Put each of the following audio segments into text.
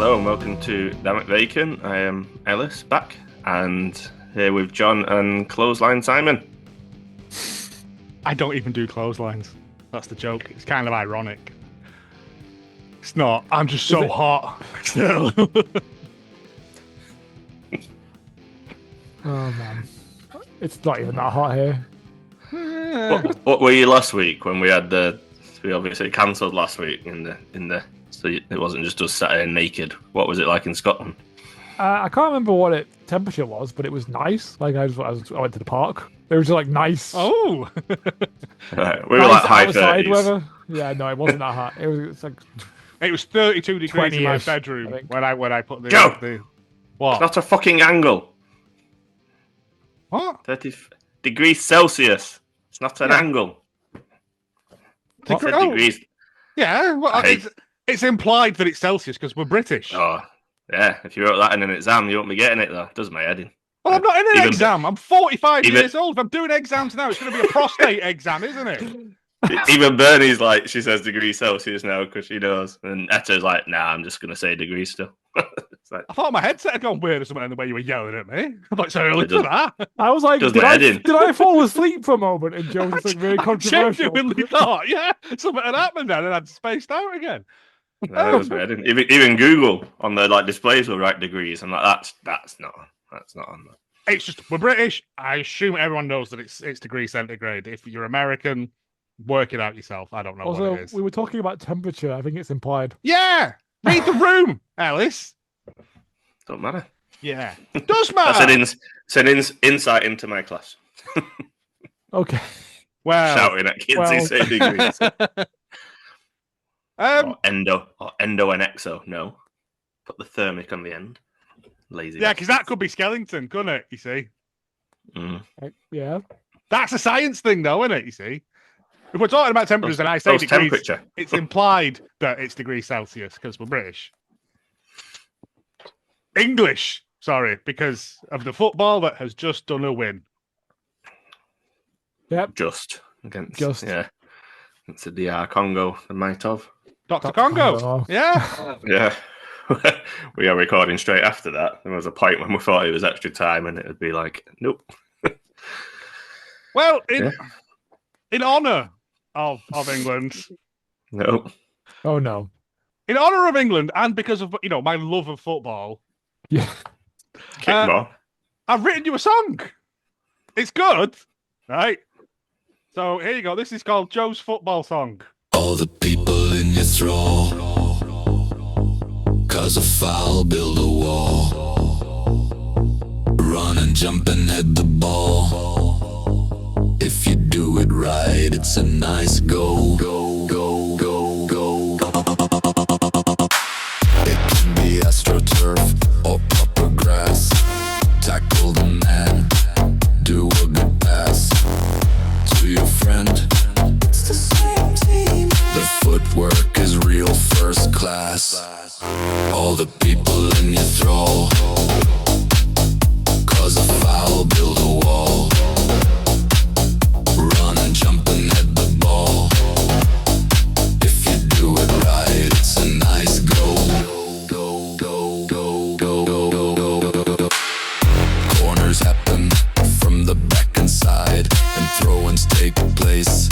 Hello and welcome to Damn It Vacant. I am Ellis, back, and here with John and Clothesline Simon. I don't even do clotheslines. That's the joke. It's kind of ironic. It's not. I'm just so hot. Still. Oh man, it's not even that hot here. What were you last week when we had we obviously cancelled last week in the so it wasn't just us sat here naked. What was it like in Scotland? I can't remember what temperature was, but it was nice. Like I went to the park. It was just like nice. Oh, Right, we were like high 30s. Weather. Yeah, no, it wasn't that hot. It's like it was 32 degrees in my 20-ish, bedroom when I put the Joe! What? It's not a fucking angle. What? 30 degrees Celsius. It's not an angle. I said degrees. Yeah, well, it's implied that it's Celsius because we're British. Oh, yeah. If you wrote that in an exam, you won't be getting it though. It does my head in. Well, I'm not in an exam. I'm 45 years old. If I'm doing exams now, it's going to be a prostate exam, isn't it? Even Bernie's like, she says degrees Celsius now because she knows. And Etta's like, nah, I'm just going to say degrees still. Like, I thought my headset had gone weird or something in the way you were yelling at me. I'm like, so early for that. I was like, did I fall asleep for a moment? And Joe was like, really controversial. Genuinely thought, yeah, something had happened then and I'd spaced out again. No, it was weird. Even Google on the displays will write degrees. I'm like, that's not on there. It's just we're British. I assume everyone knows that it's degrees centigrade. If you're American, work it out yourself. I don't know Also, what it is. We were talking about temperature. I think it's implied. Yeah, read the room, Alice. Don't matter. Yeah, it does matter. That's an insight into my class. Okay. Well, Shouting at kids who say degrees. Or endo and exo. No, put the thermic on the end. Lazy. Yeah, because that could be skeleton, couldn't it? You see. Yeah. That's a science thing, though, isn't it? You see. If we're talking about temperatures and I say degrees, temperature. It's implied that it's degrees Celsius because we're British. English, sorry, because of the football that has just done a win. Yep. Just against the DR Congo, the might have. Dr. Congo. Yeah. Yeah. We are recording straight after that. There was a point when we thought it was extra time and it would be like, nope. Well, in honour of England. No. Oh no. In honour of England and because of my love of football. Yeah. Kickball. I've written you a song. It's good, right? So here you go. This is called Joe's football song. All the people in your thrall, cause a foul build a wall, run and jump and head the ball. If you do it right, it's a nice goal. Go, go, go, go. It can be AstroTurf or proper grass. Tackle the man, do a good pass to your friend. It's the same team. The footwork is real first class. All the people in your thrall, cause a foul build a wall, run and jump and head the ball. If you do it right, it's a nice goal. Go, go, go, go, go, go, go, go, go. Corners happen from the back and side, and throw-ins take place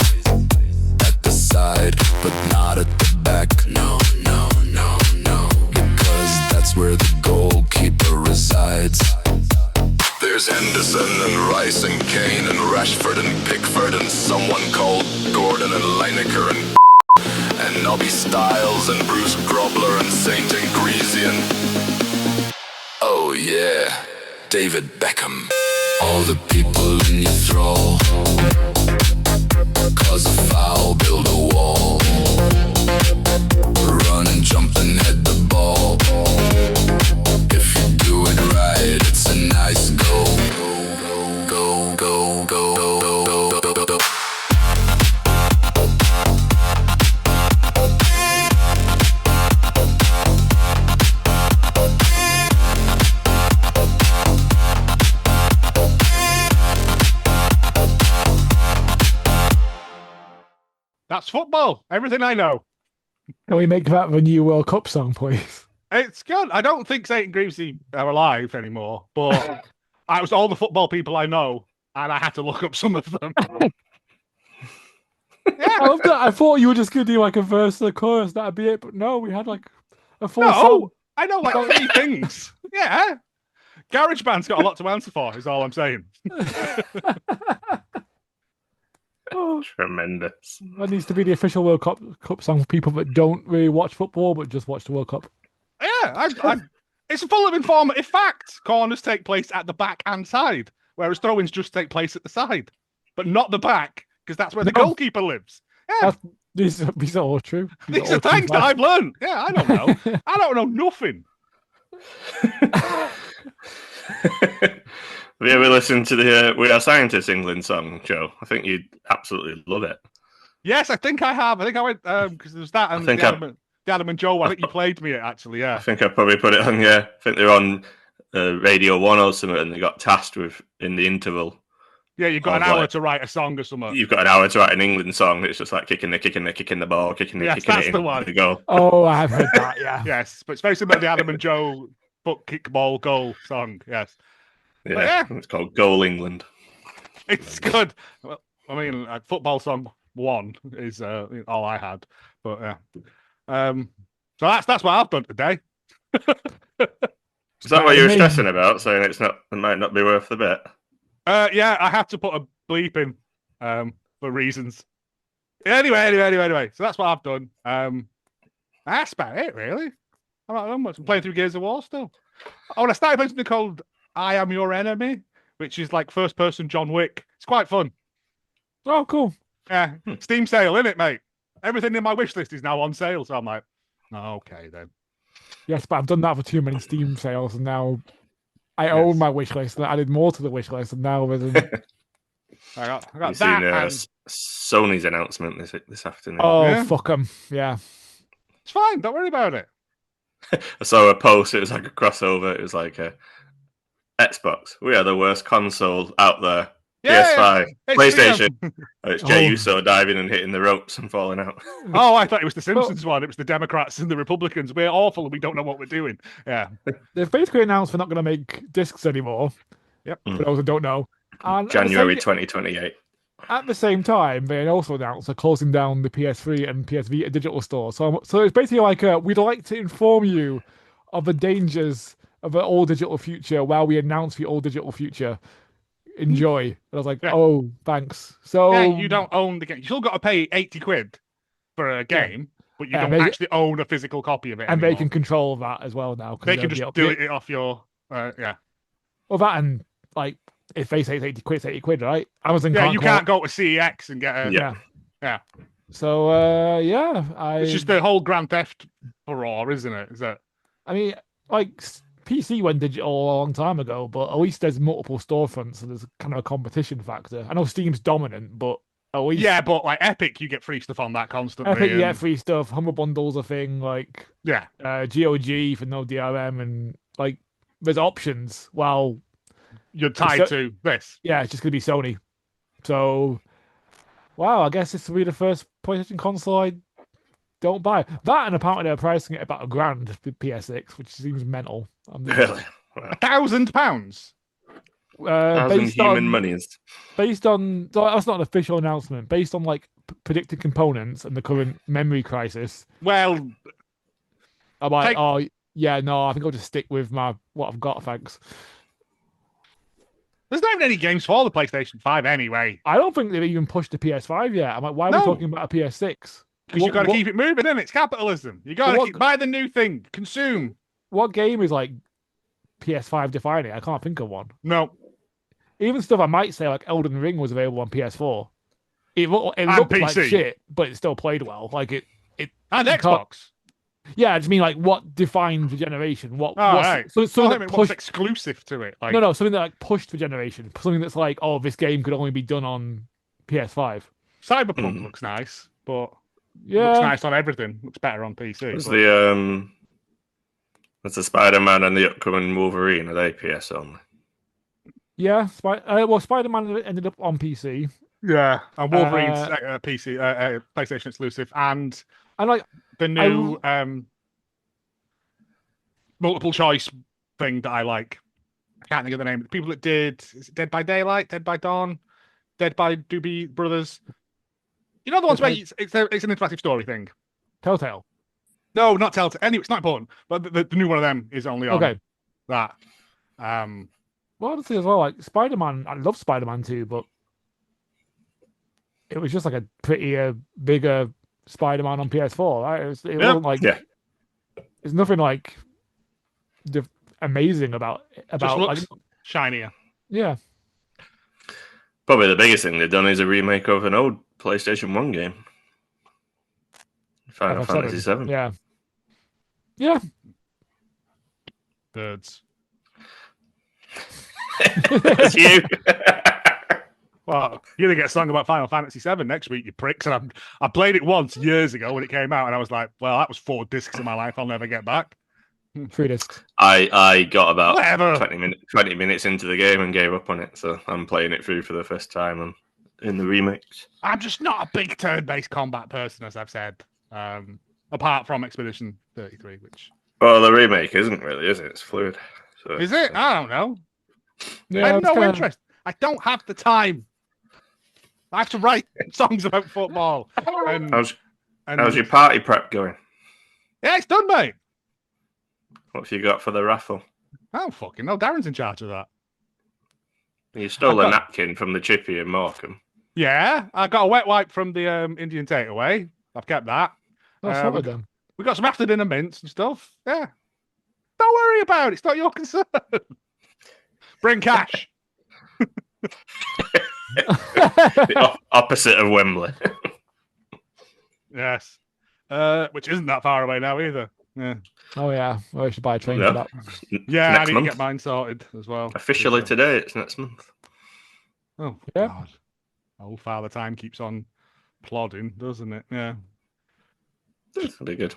at the side, but not at the back. No, no, no, no, because that's where the goalkeeper resides. There's Henderson and Rice and Kane and Rashford and Pickford and someone called Gordon and Lineker and Nobby Styles and Bruce Grobler and Saint and Greasy and oh yeah, David Beckham. All the people in your thrall, cause a foul build a wall, run and jump and head the ball. If you do it right, it's a nice goal. Go, go, go, go, go, go, go, go. That's football. Everything I know. Can we make that the new World Cup song, please? It's good. I don't think St. Greavesy are alive anymore, but I was all the football people I know, and I had to look up some of them. I love that. I thought you were just going to do like a verse and a chorus. That'd be it. But no, we had like a full song. I know like 3 things. Yeah. GarageBand's got a lot to answer for, is all I'm saying. Oh, Tremendous. that needs to be the official World Cup song for people that don't really watch football but just watch the World Cup. Yeah, it's full of informative facts. Corners take place at the back and side, whereas throw-ins just take place at the side, but not the back, because that's where the goalkeeper lives. Yeah, These are all true. these are things that I've learned. Yeah, I don't know. I don't know nothing. Have you ever listened to the We Are Scientists England song, Joe? I think you'd absolutely love it. Yes, I think I have. I think I went because there's that and the Adam and Joe. I think you played me it actually. Yeah, I think I probably put it on. Yeah, I think they're on Radio 1 or something, and they got tasked with in the interval. Yeah, you've got an hour to write a song or something. You've got an hour to write an England song. It's just like kicking the ball, kicking that's it the one. To go. Oh, I have heard that. Yeah. Yes, but it's very similar to the Adam and Joe foot kick ball goal song. Yes. Yeah, it's called Goal England. It's good. Well, I mean, football song 1 is all I had, but yeah. So that's what I've done today. Is that what you were stressing about? Saying it might not be worth the bet. Yeah, I have to put a bleep in for reasons. Anyway. So that's what I've done. That's about it, really. I'm not done much. I'm playing through Gears of War still. Oh, and I started playing something called I Am Your Enemy, which is like first-person John Wick. It's quite fun. Oh, cool. Yeah, Steam sale, innit, mate? Everything in my wish list is now on sale, so I'm like, oh, okay then. Yes, but I've done that for too many Steam sales, and now I own my wish list, and I added more to the wish list, and now there's I got You've that. Seen Sony's announcement this afternoon. Oh, Yeah. fuck them. Yeah. It's fine. Don't worry about it. I saw a post. It was like a crossover. It was like a Xbox. We are the worst console out there. PS5, PlayStation. It's Jey Uso diving and hitting the ropes and falling out. Oh, I thought it was the Simpsons one. It was the Democrats and the Republicans. We're awful and we don't know what we're doing. Yeah. They've basically announced they're not going to make discs anymore. Yep. For those that don't know. And January 2028. At the same time, they also announced they're closing down the PS3 and PS Vita digital store. So it's basically like we'd like to inform you of the dangers of an all digital future while we announce the all digital future. Enjoy. And I was like, oh, thanks. So yeah, you don't own the game. You still got to pay 80 quid for a game, but you don't actually own a physical copy of it. And anymore. they can control that as well now. They can just do it off your yeah. Well, that and like if they say it's 80 quid, it's 80 quid, right? Amazon you can't go to CEX and get a yeah. So it's just the whole Grand Theft furore, isn't it? Is that? I mean, like PC went digital a long time ago, but at least there's multiple storefronts, so there's kind of a competition factor. I know Steam's dominant, but at least but like Epic, you get free stuff on that constantly. Epic, you get free stuff. Humble Bundle's a thing, like GOG for no DRM, and like there's options. While you're tied to this, it's just gonna be Sony. So, wow, I guess this will be the first PlayStation console I don't buy. That, and apparently they're pricing it about $1,000 for PS6, which seems mental. Really? £1,000? Based on monies. Based on that's not an official announcement. Based on like predicted components and the current memory crisis. Well, I'm like, I think I'll just stick with what I've got. Thanks. There's not even any games for the PlayStation 5 anyway. I don't think they've even pushed the PS5 yet. I'm like, why are we talking about a PS6? Because you've got to keep it moving, innit? It's capitalism. You got to buy the new thing, consume. What game is like PS5 defining? I can't think of one. No. Even stuff I might say like Elden Ring was available on PS4. It looked PC. like shit, but it still played well. Like it and Xbox. Yeah, I just mean like what defined the generation. What's exclusive to it? Like... No, something that like pushed the generation. Something that's like, oh, this game could only be done on PS5. Cyberpunk looks nice, but looks nice on everything. Looks better on PC. That's the Spider-Man and the upcoming Wolverine. Are they PS only? Yeah, Spider-Man ended up on PC. Yeah, and Wolverine's PC, PlayStation exclusive, and like the new multiple choice thing that I like. I can't think of the name. The people that did Dead by Daylight, Dead by Dawn, Dead by Doobie Brothers. You know the ones where it's an interactive story thing. Telltale. No, not Telltale. Anyway, it's not important. But the new one of them is only on that. Well, honestly, as well, like Spider-Man, I love Spider-Man too, but it was just like a prettier, bigger Spider-Man on PS4. Right? It wasn't like there's nothing like amazing about just looks shinier. Yeah. Probably the biggest thing they've done is a remake of an old PlayStation 1 game. Final Fantasy 7. Yeah. Yeah. Birds. That's you. Well, you're going to get a song about Final Fantasy 7 next week, you pricks. And I played it once years ago when it came out, and I was like, well, that was 4 discs of my life I'll never get back. 3 discs. I got about Whatever. 20 minutes into the game and gave up on it, so I'm playing it through for the first time in the remakes. I'm just not a big turn-based combat person, as I've said, apart from Expedition 33, which... Well, the remake isn't really, is it? It's fluid. So, is it? I don't know. Yeah, I have no interest. I don't have the time. I have to write songs about football. How's your party prep going? Yeah, it's done, mate. What have you got for the raffle? I don't fucking know. Darren's in charge of that. You stole a napkin from the chippy in Morecambe. Yeah, I got a wet wipe from the Indian takeaway. I've kept that. We got some after dinner mints and stuff. Yeah. Don't worry about it. It's not your concern. Bring cash. The opposite of Wembley. Yes. Which isn't that far away now either. Yeah. Oh, yeah. Well, I should buy a train for that. Yeah, I need to get mine sorted as well. Officially today, it's next month. Oh, yeah. God. Old Father Time keeps on plodding, doesn't it? Yeah. That'll be good.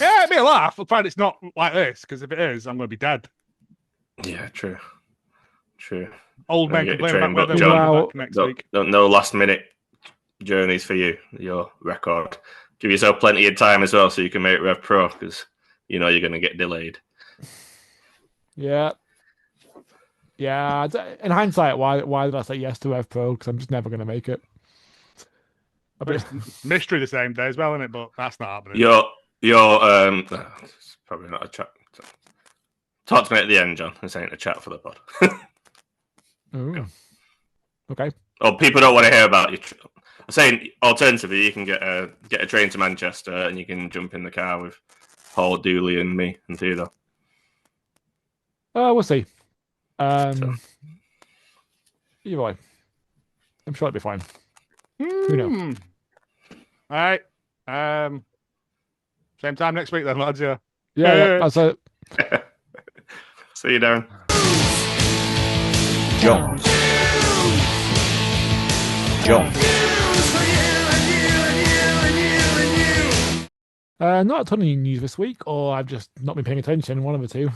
Yeah, it'd be a laugh. I'm glad it's not like this, because if it is, I'm going to be dead. Yeah, true. Old men complain about whether we'll be back next week. No last minute journeys for you, your record. Give yourself plenty of time as well so you can make Rev Pro, because you know you're going to get delayed. Yeah. Yeah. In hindsight, why did I say yes to Rev Pro? Because I'm just never going to make it. Mystery the same day as well, isn't it? But that's not happening. It's probably not a chat. Talk to me at the end, John. This ain't a chat for the pod. Okay. Oh, people don't want to hear about you. I'm saying, alternatively, you can get a train to Manchester and you can jump in the car with Paul, Dooley, and me and Theodore. We'll see. Either way, I'm sure it'll be fine. Who knows? All right. Same time next week then, lads. Yeah. Yeah. That's it. See you, Darren. Jones. Not a ton of news this week, or I've just not been paying attention. One of the two.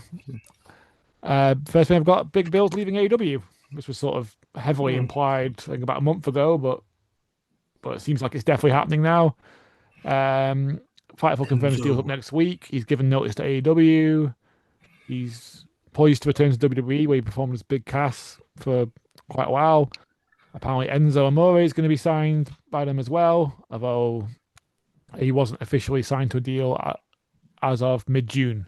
First thing I've got: Big Bill's leaving AEW. This was sort of heavily implied, I think, about a month ago, but it seems like it's definitely happening now. Fightful confirms deals up next week. He's given notice to AEW. He's poised to return to WWE, where he performed as Big Cass for quite a while. Apparently, Enzo Amore is going to be signed by them as well, although he wasn't officially signed to a deal as of mid-June.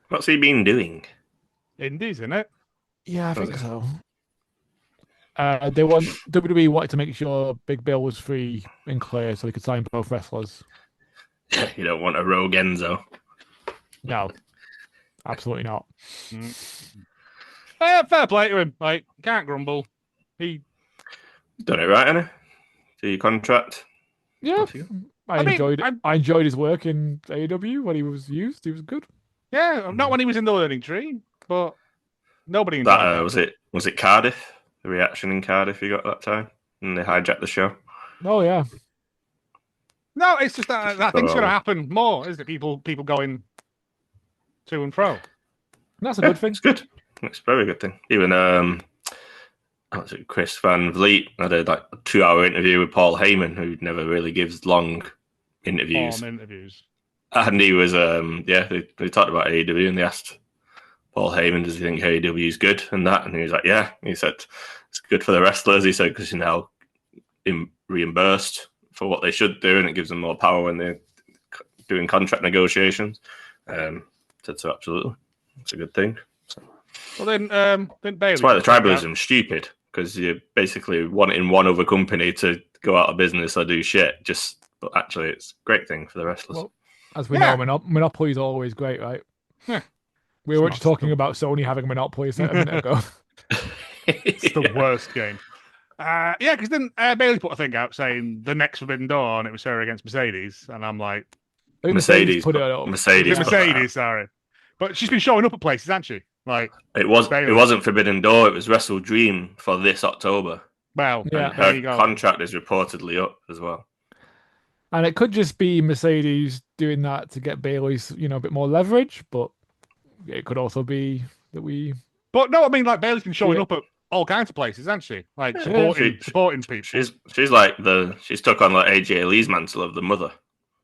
What's he been doing? Indies, isn't it? Yeah, I think so. WWE wanted to make sure Big Bill was free and clear so he could sign both wrestlers. You don't want a rogue Enzo. No, absolutely not. Fair play to him. Like, can't grumble. He done it right, hasn't he? Do your contract? Yeah, I enjoyed his work in AEW when he was used. He was good. Yeah, not when he was in the learning tree, but nobody enjoyed that. Was it Cardiff? The reaction in Cardiff you got that time, and they hijacked the show. Oh yeah. No, it's just that thing's going to happen more, isn't it? People going to and fro. And that's a good thing. It's good. It's a very good thing. Even Chris Van Vliet had a 2-hour interview with Paul Heyman, who never really gives long interviews. And he was, they talked about AEW and they asked Paul Heyman, does he think AEW is good and that? And he was like, yeah. He said, it's good for the wrestlers. He said, because you're now reimbursed for what they should do and it gives them more power when they're doing contract negotiations. Said so, absolutely. It's a good thing. So. Well, then Bayley. That's why the tribalism is stupid, because you're basically wanting one other company to go out of business or do shit. But actually, it's a great thing for the wrestlers. Well, as we know, monopoly is always great, right? Yeah. We were just talking about Sony having a monopoly a minute ago. It's the worst game. Because then Bayley put a thing out saying the next Forbidden Door, and it was her against Mercedes, and I'm like, I think Mercedes put it up. Mercedes, sorry, but she's been showing up at places, hasn't she? Like it wasn't Forbidden Door; it was Wrestle Dream for this October. Well, and her contract is reportedly up as well. And it could just be Mercedes doing that to get Bayley's, a bit more leverage, but it could also be that we. But no, I mean, like Bayley's been showing up at all kinds of places, hasn't she? Like supporting people. She's like she's took on like AJ Lee's mantle of the mother.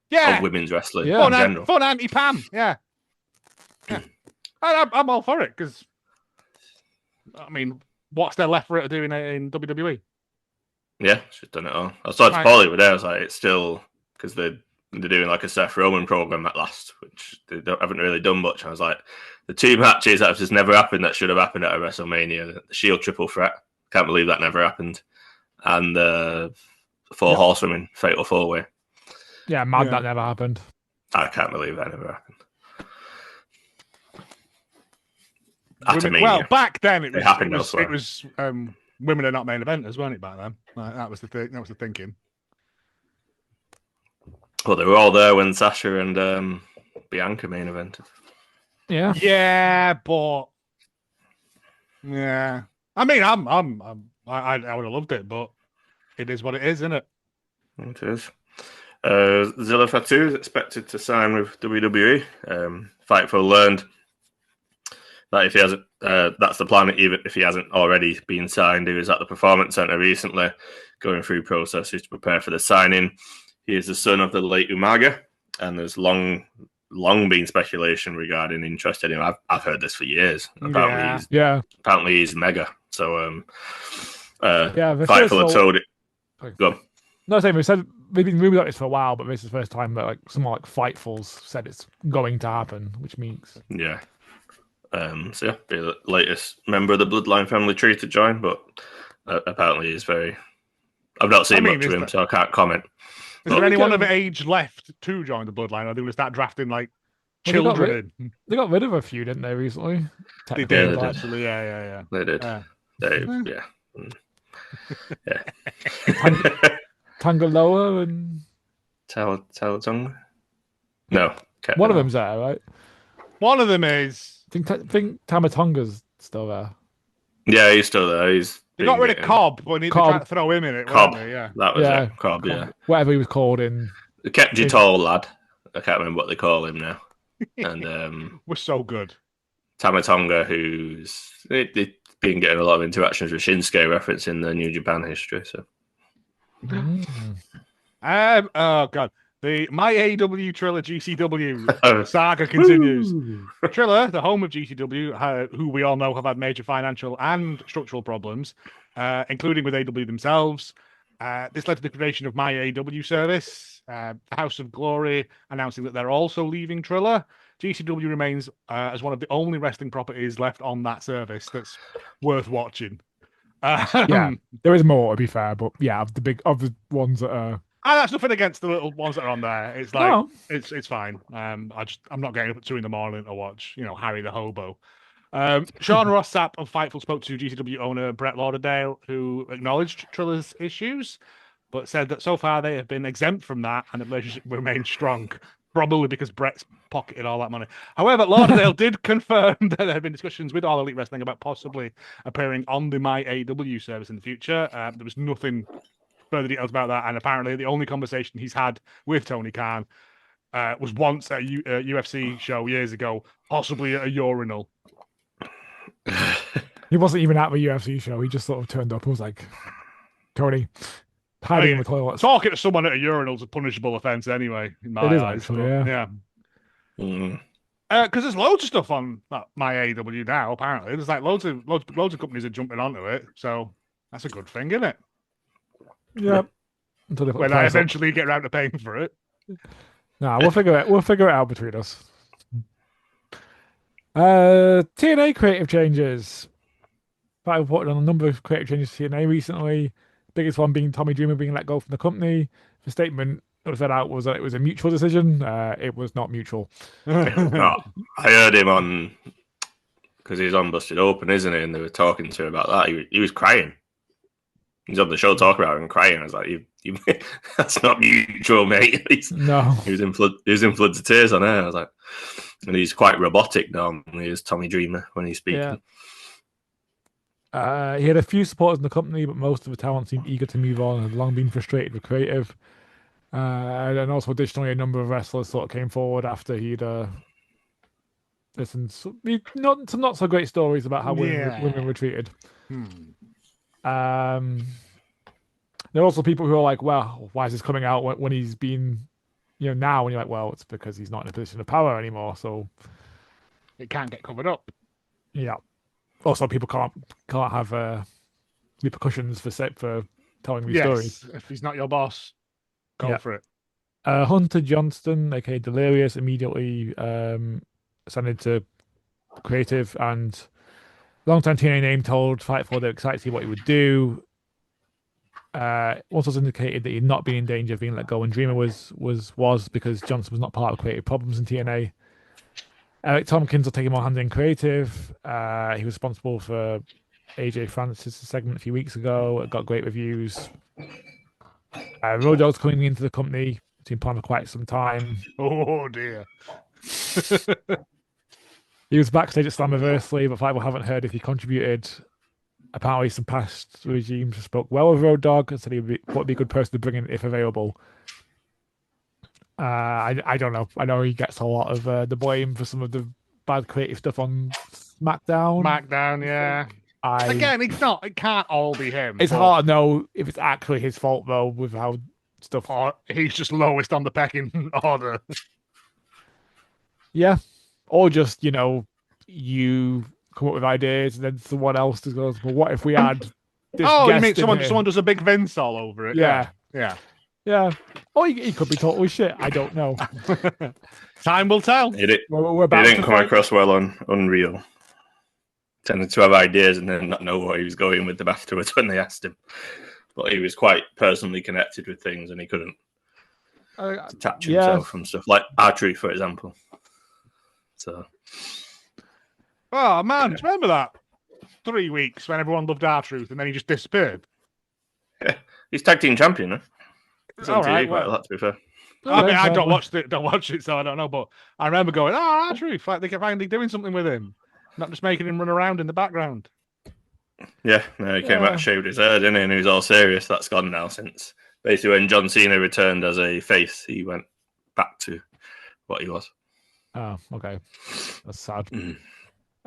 Yeah. Of women's wrestling in general. Fun Auntie Pam, yeah. I'm all for it, because, I mean, what's there left for her to do in WWE? Yeah, she's done it all. I was talking to Paulie with her, I was like, it's still, because they're doing like a Seth Roman program at last, which they haven't really done much. I was like, the two matches that have just never happened that should have happened at a WrestleMania, the Shield triple threat, can't believe that never happened, and the Four Horsewomen Fatal 4-Way. Yeah, mad that never happened. I can't believe that never happened. Well, back then it was women are not main eventers, weren't it? Back then, that was the thing. That was the thinking. Well, they were all there when Sasha and Bianca main evented. Yeah. Yeah, but yeah. I mean, I would have loved it, but it is what it is, isn't it? It is. Zilla Fatu is expected to sign with WWE. Fightful learned that if he hasn't, that's the plan. Even if he hasn't already been signed, he was at the Performance Center recently, going through processes to prepare for the signing. He is the son of the late Umaga, and there's long been speculation regarding interest in him. I've heard this for years. Apparently he's mega. So Fightful had told it. Go on. No, same. We've been rumoured about this for a while, but this is the first time that someone like Fightful's said it's going to happen, which means be the latest member of the Bloodline family tree to join, but apparently he's very. I've not seen much of him, so I can't comment. Is there anyone of age left to join the Bloodline, or are they going to start drafting like children? They got rid of a few, didn't they, recently? They did, actually. Yeah. They did. Tangaloa and Talatonga? No. One of them's there, right? One of them is. I think Tamatonga's still there. Yeah, he's still there. They got rid of Cobb when they tried to throw him in it. Cobb, yeah. That was it. Cobb, yeah. Whatever he was called in. They kept your tall lad. I can't remember what they call him now. And was so good. Tamatonga, who's they've been getting a lot of interactions with Shinsuke, referencing the New Japan history. So. Oh god, the MyAEW Triller GCW saga continues. Triller, the home of GCW, who we all know have had major financial and structural problems, including with AW themselves. This led to the creation of MyAEW service. House of Glory announcing that they're also leaving Triller. GCW remains as one of the only wrestling properties left on that service that's worth watching. There is more, to be fair, but of the ones that are. That's nothing against the little ones that are on there. It's like it's fine. I'm not getting up at 2 a.m. to watch, Harry the Hobo. Sean Ross Sapp of Fightful spoke to GCW owner Brett Lauderdale, who acknowledged Triller's issues, but said that so far they have been exempt from that and the relationship remains strong. Probably because Brett's pocketed all that money. However, Lauderdale did confirm that there had been discussions with All Elite Wrestling about possibly appearing on the MyAEW service in the future. There was nothing further details about that, and apparently the only conversation he's had with Tony Khan was once at a UFC show years ago, possibly at a urinal. He wasn't even at the UFC show. He just sort of turned up and was like, Tony, hiding in the toilet. Talking to someone at a urinal is a punishable offence anyway, in my eyes. Actually, yeah. Because there's loads of stuff on MyAEW now. Apparently, there's like loads of companies are jumping onto it. So that's a good thing, isn't it? Yeah. When I eventually get around to paying for it. Nah, we'll figure it out between us. TNA creative changes. I reported on a number of creative changes to TNA recently. Biggest one being Tommy Dreamer being let go from the company. The statement that was set out was that it was a mutual decision. It was not mutual. No, I heard him on, because he's on Busted Open, isn't he? And they were talking to him about that. He was crying. He's on the show talking about it and crying. I was like, you that's not mutual, mate. No. He was in floods of tears on air. I was like, and he's quite robotic normally, is Tommy Dreamer when he's speaking. Yeah. He had a few supporters in the company, but most of the talent seemed eager to move on and had long been frustrated with creative. And also, additionally, a number of wrestlers sort of came forward after he'd listened some not so great stories about how women were treated. There are also people who are like, well, why is this coming out when he's been, now? And you're like, well, it's because he's not in a position of power anymore, so it can't get covered up. Yeah. Also, people can't have repercussions for telling these stories. If he's not your boss, go for it. Hunter Johnston, aka Delirious, immediately ascended to creative, and long-time TNA name told Fightful they're excited to see what he would do. Also indicated that he'd not been in danger of being let go when Dreamer was because Johnson was not part of creative problems in TNA. Eric Tompkins will take more hand in creative. He was responsible for AJ Francis' segment a few weeks ago. It got great reviews. Road Dogg's coming into the company. It's been planned for quite some time. Oh dear. He was backstage at Slammiversary, but people haven't heard if he contributed. Apparently, some past regimes spoke well of Road Dogg and said he'd be a good person to bring in if available. I don't know. I know he gets a lot of the blame for some of the bad creative stuff on SmackDown. Yeah. Again, it's not. It can't all be him. It's hard to know if it's actually his fault though, with how stuff. Or he's just lowest on the pecking order. Yeah, or just you come up with ideas and then someone else just goes, "Well, what if we had?" This you mean someone does a big Vince all over it? Yeah. Or he could be totally shit. I don't know. Time will tell. He didn't come across well on Unreal. Tended to have ideas and then not know what he was going with them afterwards when they asked him. But he was quite personally connected with things and he couldn't detach himself from stuff like R-Truth, for example. So. Oh man, do you remember that 3 weeks when everyone loved R-Truth and then he just disappeared? Yeah, he's tag team champion, huh? It's on TV quite a lot, to be fair. I mean, I don't watch it, so I don't know. But I remember going, R-Truth, like they can finally doing something with him, not just making him run around in the background. Yeah, no, he came back, shaved his head, didn't he? And he was all serious. That's gone now since basically when John Cena returned as a face, he went back to what he was. Oh, okay, that's sad.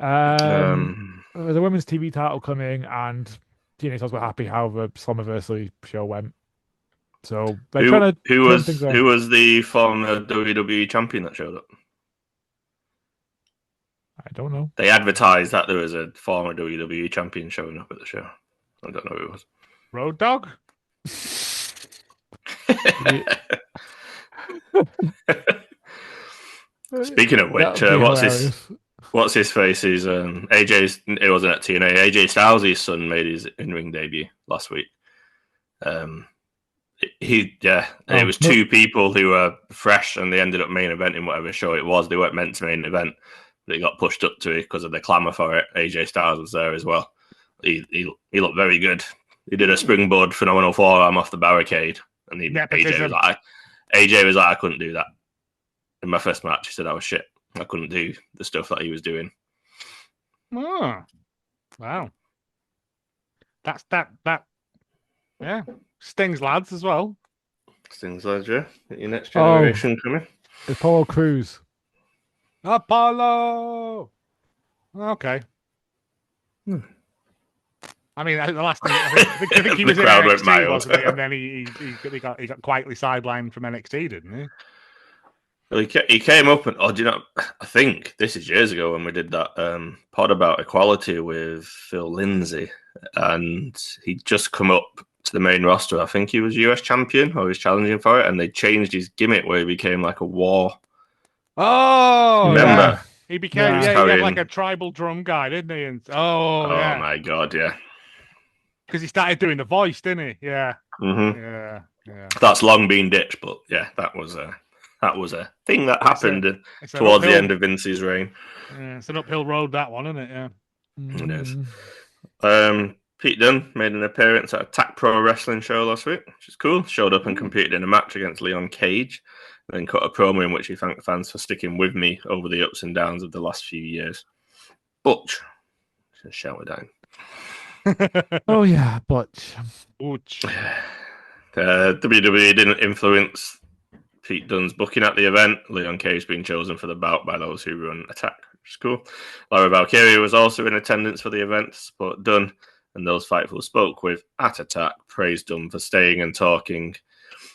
There's a women's TV title coming, and TNA talks about happy how the Slammiversary show went. So they're trying to who was the former WWE champion that showed up? I don't know. They advertised that there was a former WWE champion showing up at the show. I don't know who it was. Road Dogg? Speaking of which, what's his face? Is AJ's? It wasn't at TNA. AJ Styles' son made his in-ring debut last week. It was two people who were fresh and they ended up main eventing whatever show it was. They weren't meant to main event, but it got pushed up to it because of the clamour for it. AJ Styles was there as well. He looked very good. He did a springboard phenomenal forearm off the barricade, and AJ was like, I couldn't do that. In my first match, he said I was shit. I couldn't do the stuff that he was doing. Oh, wow. That's that. Yeah. Stings lads as well. Stings lads, yeah. Your next generation coming. Apollo Crews. Apollo! Okay. I mean, the last thing, I think he was in NXT, wasn't he? And then he got quietly sidelined from NXT, didn't he? Well, he came up and I think this is years ago when we did that pod about equality with Phil Lindsay, and he'd just come up to the main roster. I think he was US champion or he was challenging for it, and they changed his gimmick where he became like a war. Oh, remember? Yeah. He became he had like a tribal drum guy, didn't he? And oh my god, yeah. Because he started doing the voice, didn't he? Yeah. Mm-hmm. Yeah. That's long been ditched, but yeah, that was a thing that happened towards the end of Vince's reign. Yeah, it's an uphill road, that one, isn't it? Yeah. It is. Pete Dunne made an appearance at a Attack Pro Wrestling show last week, which is cool. Showed up and competed in a match against Leon Cage, and then cut a promo in which he thanked fans for sticking with me over the ups and downs of the last few years. Butch. Shall we down? Oh yeah, Butch. WWE didn't influence Pete Dunne's booking at the event. Leon Cage being chosen for the bout by those who run Attack, which is cool. Laura Valkyria was also in attendance for the event to support Dunne, and those Fightful spoke with at Attack praised Dunne for staying and talking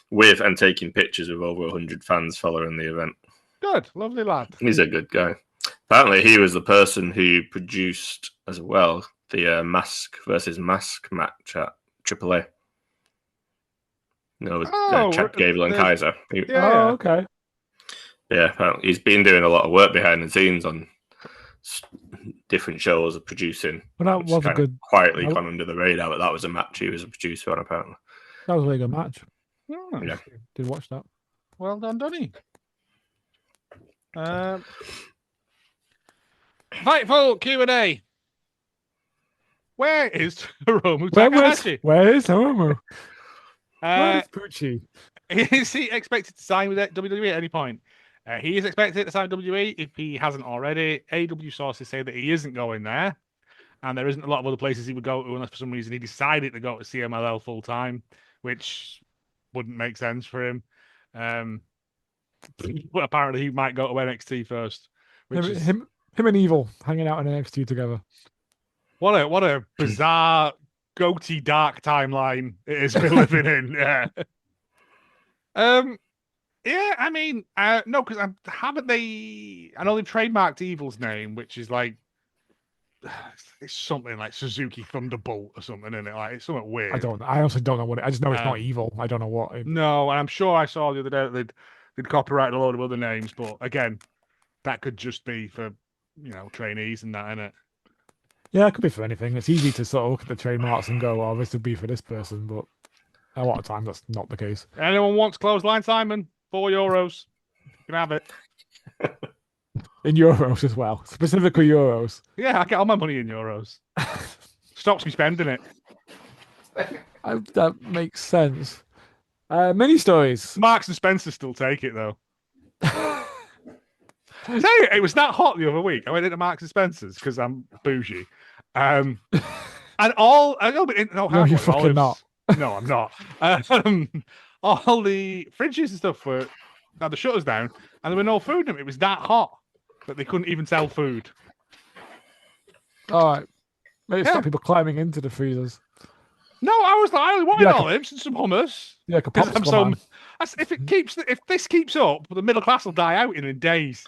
with and taking pictures with over 100 fans following the event. Good, lovely lad. He's a good guy. Apparently, he was the person who produced as well the Mask versus Mask match at AAA. Chad Gable and Kaiser. Okay. Yeah, apparently he's been doing a lot of work behind the scenes on different shows of producing. Well, that was a good. Quietly gone under the radar, but that was a match he was a producer on, apparently. That was a really good match. Oh, yeah. Did watch that. Well done, Dunny. Fightful Q&A. Where is Hiromu Takahashi? Where is Hiromu? Where is Pucci? Is he expected to sign with WWE at any point? He is expected to sign with WWE if he hasn't already. AEW sources say that he isn't going there, and there isn't a lot of other places he would go to unless for some reason he decided to go to CMLL full time, which wouldn't make sense for him. But apparently he might go to NXT first. Him and Evil hanging out in NXT together. What a bizarre goatee dark timeline it is we're living in. Yeah. Yeah, I mean, no, because haven't they? I know they've trademarked Evil's name, which is like it's something like Suzuki Thunderbolt or something, isn't it? Like it's something weird. I also don't know what I just know it's not Evil. I don't know what. No, and I'm sure I saw the other day that they'd copyrighted a load of other names, but again, that could just be for trainees and that, innit? Yeah, it could be for anything. It's easy to sort of look at the trademarks and go, "Oh, this would be for this person," but a lot of times that's not the case. Anyone wants Clothesline Simon? €4. You can have it. In euros as well, specifically euros. Yeah, I get all my money in euros. Stops me spending it. That makes sense. Mini stories. Marks and Spencer still take it though. Tell you, it was that hot the other week. I went into Marks and Spencer's because I'm bougie, and all a little bit. No, you're fucking not. No, I'm not. All the fridges and stuff had the shutters down, and there were no food in them. It was that hot that they couldn't even sell food. All right, maybe stop people climbing into the freezers. No, I was like, I only wanted olives and some hummus. Yeah, if this keeps up, the middle class will die out in days.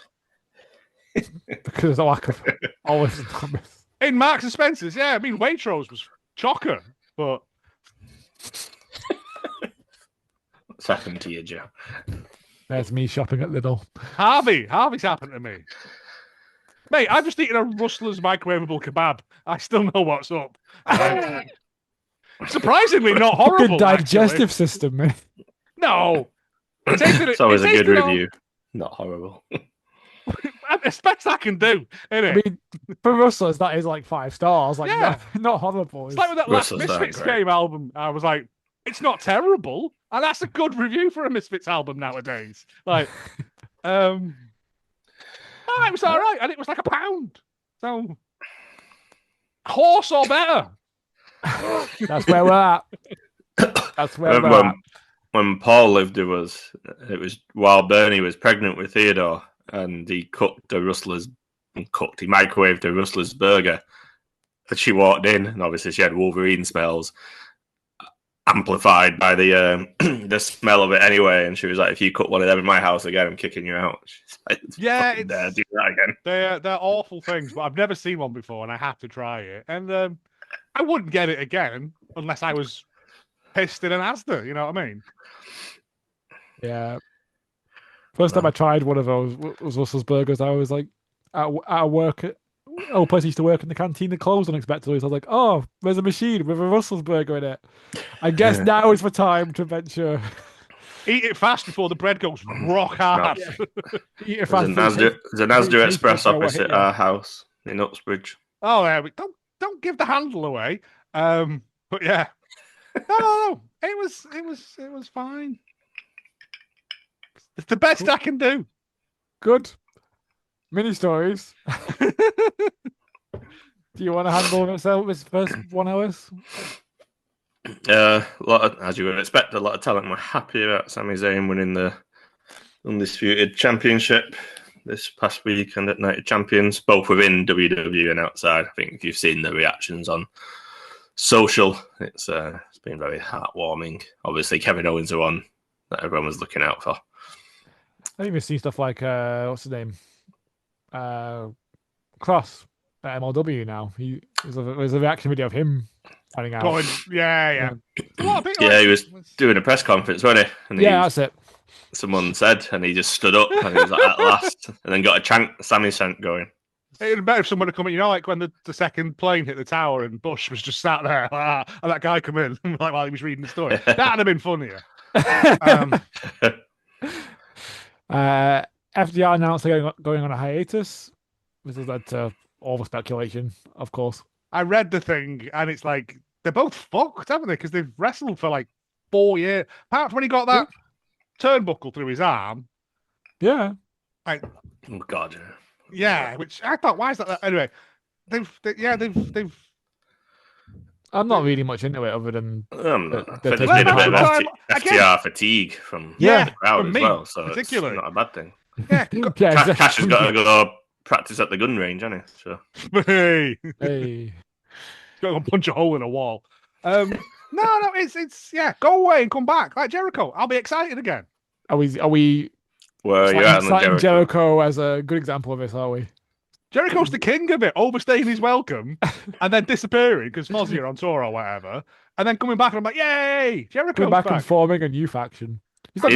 Because of the lack of olives and hummus. In Marks and Spencer's, yeah. I mean, Waitrose was chocker, but what's happened to you, Joe? There's me shopping at Lidl. Harvey's happened to me. Mate, I've just eaten a Rustler's microwavable kebab. I still know what's up. Surprisingly not horrible. Good digestive system, mate. No. It's always a good review. Not horrible. It's best I can do, isn't it? I mean, for Rustlers, that is like 5 stars. Like, yeah. not horrible. It's like with that last Misfits game album. I was like, it's not terrible. And that's a good review for a Misfits album nowadays. Like, it was all right. And it was like £1. So, horse or better. That's where we're at. That's where we're at. When Paul lived with us, it was while Bernie was pregnant with Theodore, and he cooked the Rustler's. He microwaved the Rustler's burger. And she walked in, and obviously she had Wolverine smells. amplified by the the smell of it anyway. And she was like, "If you cut one of them in my house again, I'm kicking you out." She's like, Yeah, do that again. They're awful things, but I've never seen one before, and I have to try it. And I wouldn't get it again unless I was pissed in an Asda. You know what I mean? Yeah. First time I tried one of those was Russell's Burgers. I was like, at work, place I used to work in the canteen, that closed unexpectedly. So I was like, oh, there's a machine with a Russell's Burger in it. I guess now is the time to venture. Eat it fast before the bread goes rock hard. Yeah. Eat it fast. There's an Asda Express opposite our house in Uxbridge. Oh, yeah, don't give the handle away. But yeah, no, it was fine. It's the best I can do. Good. Mini stories. Do you want to handle this first 1 hour? As you would expect, a lot of talent were happy about Sami Zayn winning the Undisputed Championship this past weekend at Night of Champions, both within WWE and outside. I think if you've seen the reactions on social, it's been very heartwarming. Obviously, Kevin Owens are on that everyone was looking out for. I've even seen stuff like what's his name? Cross at MLW now. There's a reaction video of him finding out. Going, yeah. Yeah, he was doing a press conference, wasn't he? And that's it. Someone said, and he just stood up, and he was like, at last, and then got a Sami chant going. It'd be better if someone had come in, like when the second plane hit the tower and Bush was just sat there, and that guy come in, like while he was reading the story. That'd have been funnier. FDR announced they're going on a hiatus. This has led to all the speculation, of course. I read the thing, and it's like they're both fucked, haven't they? Because they've wrestled for like 4 years. Apart from when he got that turnbuckle through his arm. Yeah. Oh God. Yeah, which I thought, why is that? Anyway, they've. I'm not reading much into it other than there's been a bit of FTR fatigue from the crowd as well, so it's not a bad thing. Yeah, Cash has got to go practice at the gun range, hasn't he? So. Hey. Got to punch a hole in a wall. No, it's go away and come back like Jericho. I'll be excited again. Are we? Well, you're citing Jericho as a good example of this, are we? Jericho's the king of it, overstaying his welcome and then disappearing because Fozzy are on tour or whatever, and then coming back and I'm like, yay, Jericho's coming back and forming a new faction. He's been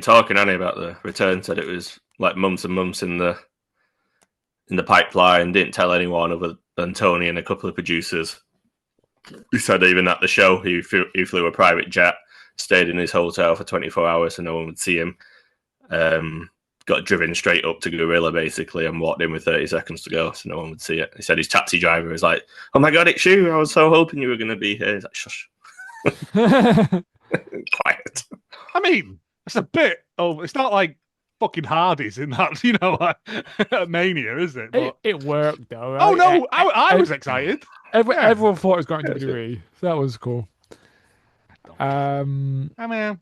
talking, hasn't he, about the return. Said it was like months and months in the pipeline. Didn't tell anyone other than Tony and a couple of producers. He said even at the show, he flew a private jet, stayed in his hotel for 24 hours so no one would see him. Got driven straight up to Gorilla, basically, and walked in with 30 seconds to go so no one would see it. He said his taxi driver was like, "Oh my God, it's you. I was so hoping you were going to be here." He's like, "Shush." Quiet. I mean, it's a bit over. It's not like fucking Hardy's in that, Mania, is it? But... It worked, though. Right? Oh, no, I was excited. Everyone thought it was going to be. So that was cool. I mean...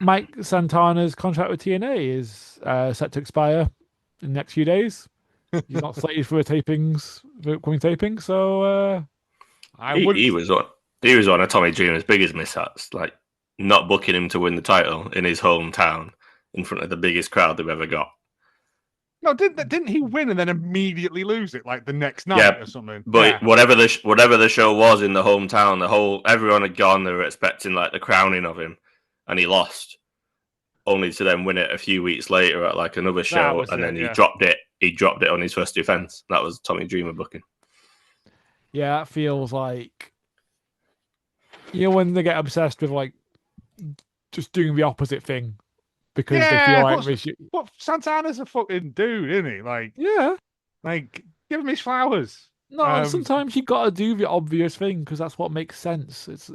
Mike Santana's contract with TNA is set to expire in the next few days. He's not slated for upcoming tapings, so he was one of Tommy Dreamer's biggest mishaps, like not booking him to win the title in his hometown in front of the biggest crowd they've ever got. No, didn't he win and then immediately lose it like the next night or something? But whatever the show was in the hometown, everyone had gone. They were expecting like the crowning of him. And he lost, only to then win it a few weeks later at like another show, and then he dropped it. He dropped it on his first defense. That was Tommy Dreamer booking. Yeah, it feels like when they get obsessed with like just doing the opposite thing because they feel like But Santana's a fucking dude, isn't he? Like give him his flowers. No, sometimes you got to do the obvious thing because that's what makes sense. It's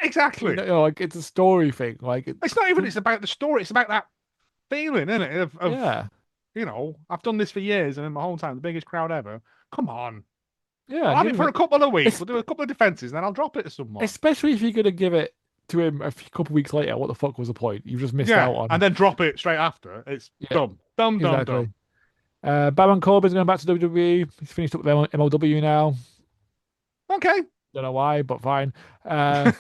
exactly like it's a story thing. Like it's not even. It's about the story. It's about that feeling, isn't it? I've done this for years, and in my hometown, the biggest crowd ever. Come on, I'll have it for a couple of weeks. We'll do a couple of defenses, and then I'll drop it to someone. Especially if you're gonna give it to him a couple of weeks later. What the fuck was the point? You just missed out on. And then drop it straight after. It's dumb. Baron Corbin's going back to WWE. He's finished up with MLW now. Okay. Don't know why, but fine. No,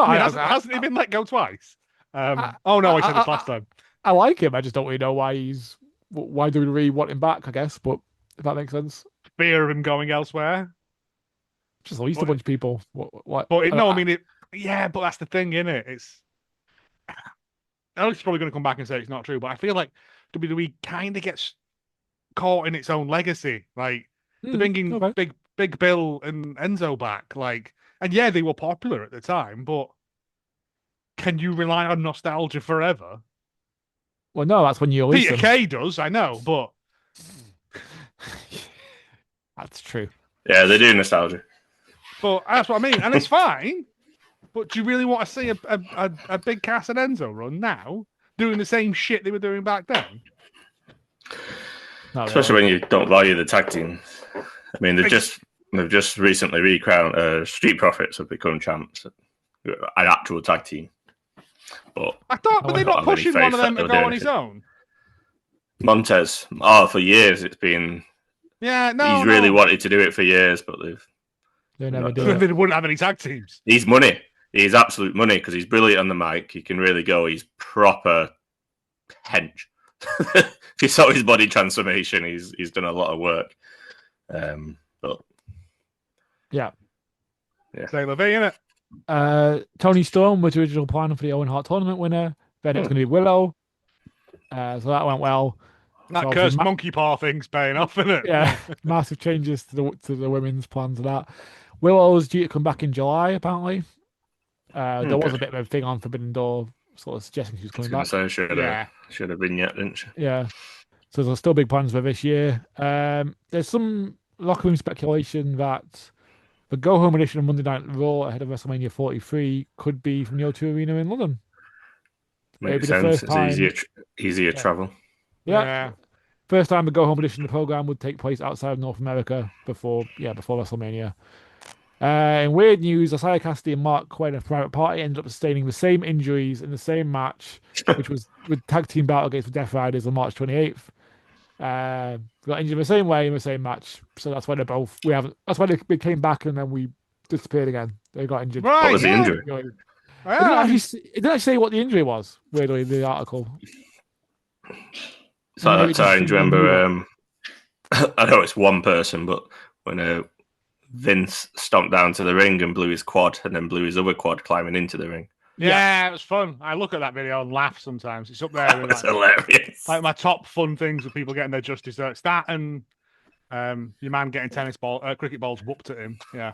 hasn't he been let go twice? Oh no, I said this last time. I like him. I just don't really know why do we really want him back? I guess, but if that makes sense. Fear of him going elsewhere. Just released a bunch of people. What? But yeah, but that's the thing, isn't it? Alex is probably going to come back and say it's not true, but I feel like WWE kind of gets caught in its own legacy. Like they're bringing Big Bill and Enzo back, and yeah, they were popular at the time, but can you rely on nostalgia forever? Well, no, that's when you release Peter Kay does, I know, but that's true. Yeah, they do nostalgia. But that's what I mean, and it's fine. But do you really want to see a Big Cass and Enzo run now, doing the same shit they were doing back then? Especially when you don't value the tag teams. I mean, they've just recently recrowned Street Profits have become champs, an actual tag team. But I thought, but they're not pushing one of them to go on his own. Montez, for years it's been. Yeah, no, he's really wanted to do it for years, but they never do it. They wouldn't have any tag teams. He's money. He's absolute money because he's brilliant on the mic. He can really go. He's proper hench. If you saw his body transformation, he's done a lot of work. But yeah. Sailor V, innit? Tony Storm was the original plan for the Owen Hart tournament winner. Then it was going to be Willow. So that went well. That so cursed monkey paw thing's paying off, isn't it? Yeah, massive changes to the women's plans of that. Willow's due to come back in July, apparently. There was a bit of a thing on Forbidden Door, sort of suggesting she was coming back. Should have been yet, didn't she? Yeah. So there's still big plans for this year. There's some locker room speculation that the Go Home edition of Monday Night Raw ahead of WrestleMania 43 could be from the O2 Arena in London. Maybe the first time. It's easier travel. Yeah. First time the Go Home edition of the program would take place outside of North America before WrestleMania. In weird news, Isaiah Cassidy and Mark Quinn of Private Party ended up sustaining the same injuries in the same match, which was with tag team battle against the Death Riders on March 28th. Got injured the same way in the same match, so that's why that's why they came back and then we disappeared again. They got injured. Right, what was the injury? It didn't actually say what the injury was. Weirdly, the article. So that time, do you remember? I know it's one person, but when Vince stomped down to the ring and blew his quad, and then blew his other quad climbing into the ring. Yeah, it was fun. I look at that video and laugh sometimes. It's up there. It's hilarious. Like my top fun things with people getting their justice. It's that and your man getting cricket balls whooped at him. Yeah.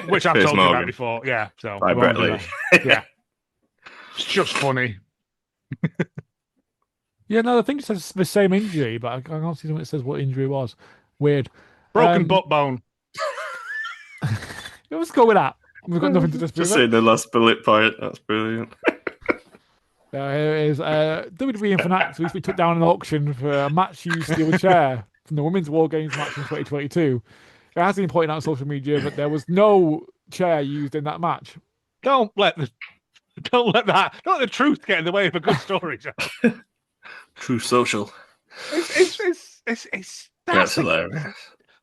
Which I've told you about before. Yeah. So by Brett Lee. Yeah. It's just funny. Yeah, no, I think it says the same injury, but I can't see when it says what injury it was. Weird. Broken butt bone. Let's go with that. We've got nothing to dispute. Just saying the last bullet point. That's brilliant. Here it is. WWE and Fanatics recently took down an auction for a match used steel chair from the Women's War Games match in 2022. It has been pointed out on social media that there was no chair used in that match. Don't let the truth get in the way of a good story, Joe. True social. That's hilarious.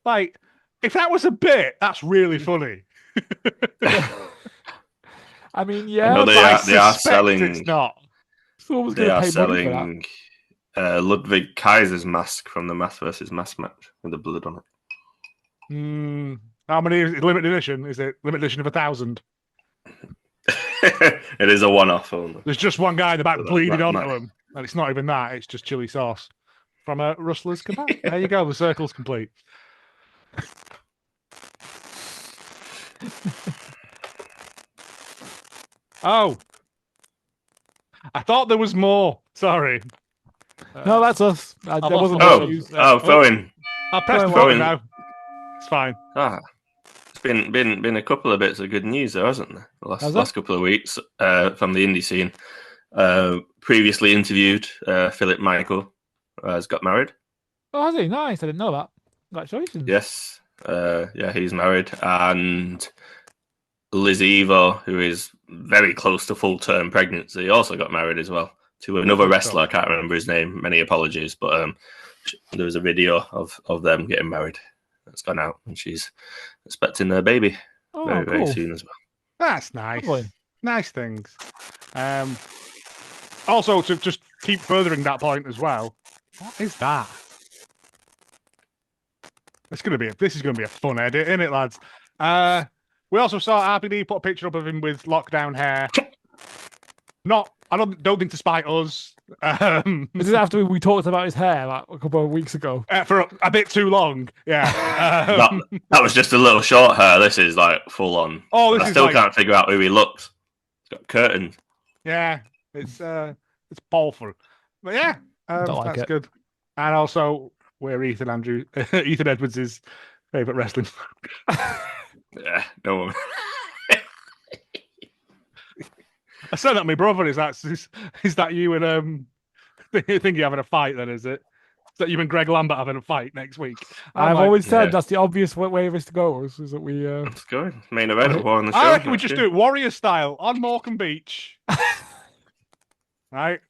Like, if that was a bit, that's really funny. I mean, yeah, no, they are selling. It's not. They are selling Ludwig Kaiser's mask from the Mask versus Mask match with the blood on it. How many is it? Limited edition? Is it limited edition of 1,000? It is a one-off only. There's just one guy in the back bleeding onto him, and it's not even that. It's just chili sauce from a Rustler's Kebab. There you go. The circle's complete. Oh, I thought there was more. Sorry. No, that's us. There wasn't phone. I'll press the phone now. It's fine. It's been a couple of bits of good news, though, hasn't there? The last couple of weeks from the indie scene. Previously interviewed Philip Michael has got married. Oh, has he? Nice. I didn't know that. Congratulations. Yes. He's married. And Liz Evo, who is very close to full-term pregnancy, also got married as well to another wrestler. I can't remember his name. Many apologies. But there was a video of them getting married that's gone out. And she's expecting their baby very, cool. very soon as well. That's nice. Lovely. Nice things. Also, to just keep furthering that point as well, what is that? This is going to be a fun edit, isn't it, lads? We also saw RPD put a picture up of him with lockdown hair. I don't think to spite us. This is after we talked about his hair like a couple of weeks ago. For a bit too long, yeah. That was just a little short hair. This is like full on. Oh, I still can't figure out who he looks. He's got curtains. Yeah, it's powerful. But yeah, that's good. And also, we're Ethan Edwards' favourite wrestling. Yeah, no one. I said that to my brother. Is that you and think you're having a fight? Then is it? Is that you and Greg Lambert having a fight next week? I've always said that's the obvious way of us to go. Is that we? Let's go. Main event on the show. I reckon we just do it Warrior style on Morecambe Beach. Right.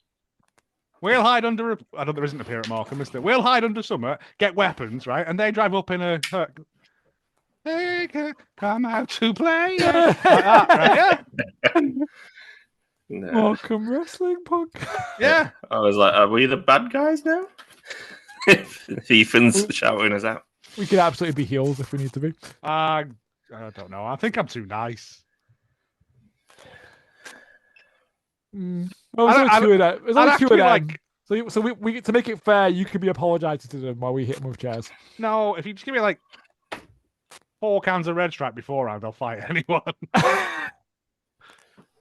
We'll hide under. There isn't a pier at Morecambe, is there? We'll hide under summer, get weapons, right, and they drive up in a. Hey, come out to play. Like that, right? Yeah. No. Morecambe Wrestling Podcast. Yeah. I was like, are we the bad guys now? Ethan's shouting us out. We could absolutely be heels if we need to be. I don't know. I think I'm too nice. Well, there's only two of them. There's only two of them. So we to make it fair, you could be apologising to them while we hit them with chairs. No, if you just give me like 4 cans of Red Stripe beforehand, I'll fight anyone.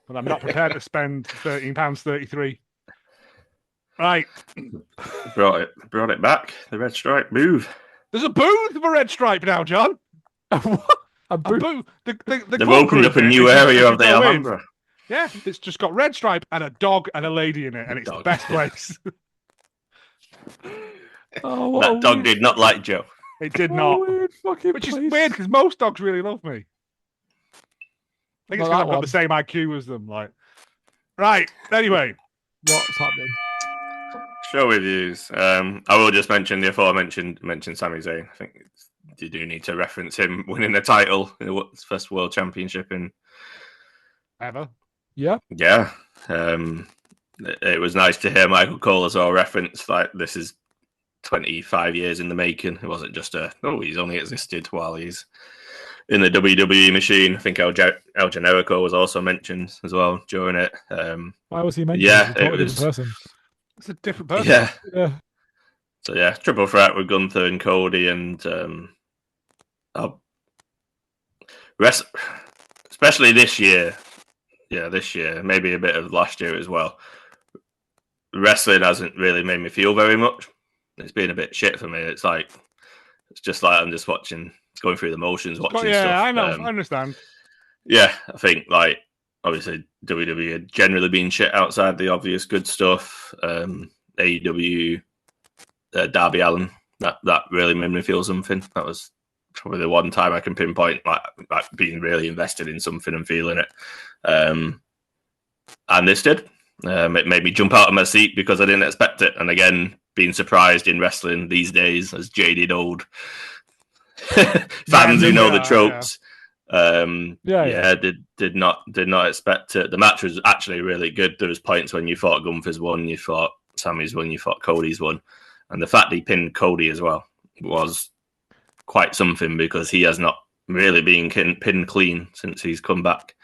But I'm not prepared to spend £13.33. Right. Brought it back. The Red Stripe move. There's a booth for Red Stripe now, John. What? A booth? They've opened up a new area of the Alhambra. Yeah, it's just got Red Stripe and a dog and a lady in it, and it's the best place. That dog did not like Joe. It did not. Which is weird because most dogs really love me. I think it's because I've got the same IQ as them. Like, right. Anyway, what's happening? Show reviews. I will just mention the aforementioned Sami Zayn. I think you do need to reference him winning a title in the first World Championship in ever. Yeah. Yeah. It was nice to hear Michael Cole as well reference like this is 25 years in the making. It wasn't just he's only existed while he's in the WWE machine. I think El Generico was also mentioned as well during it. Why was he mentioned? Yeah, it was. It's a different person. Yeah. So yeah, triple threat with Gunther and Cody, and especially this year. Yeah, this year, maybe a bit of last year as well. Wrestling hasn't really made me feel very much. It's been a bit shit for me. It's just like I'm just watching, going through the motions, watching stuff. Yeah, I know, I understand. Yeah, I think like obviously WWE had generally been shit outside the obvious good stuff. AEW, Darby Allin, that really made me feel something. That was probably the one time I can pinpoint like being really invested in something and feeling it. And this did. It made me jump out of my seat because I didn't expect it. And again, being surprised in wrestling these days as jaded old fans who know the tropes. Did not expect it. The match was actually really good. There was points when you thought Gunther's won, you thought Sami's won, you thought Cody's won. And the fact he pinned Cody as well was quite something because he has not really been pinned clean since he's come back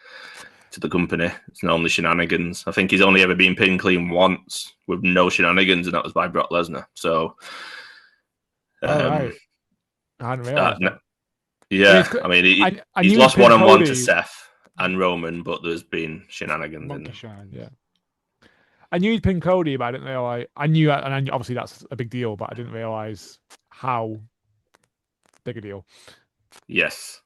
to the company. It's normally shenanigans. I think he's only ever been pinned clean once with no shenanigans, and that was by Brock Lesnar. So, right. I hadn't realized. I mean, he's lost 1-on-1 to Seth and Roman, but there's been shenanigans. Yeah. I knew he'd pin Cody, but I didn't realize. I knew, and obviously that's a big deal, but I didn't realize how big a deal. Yes.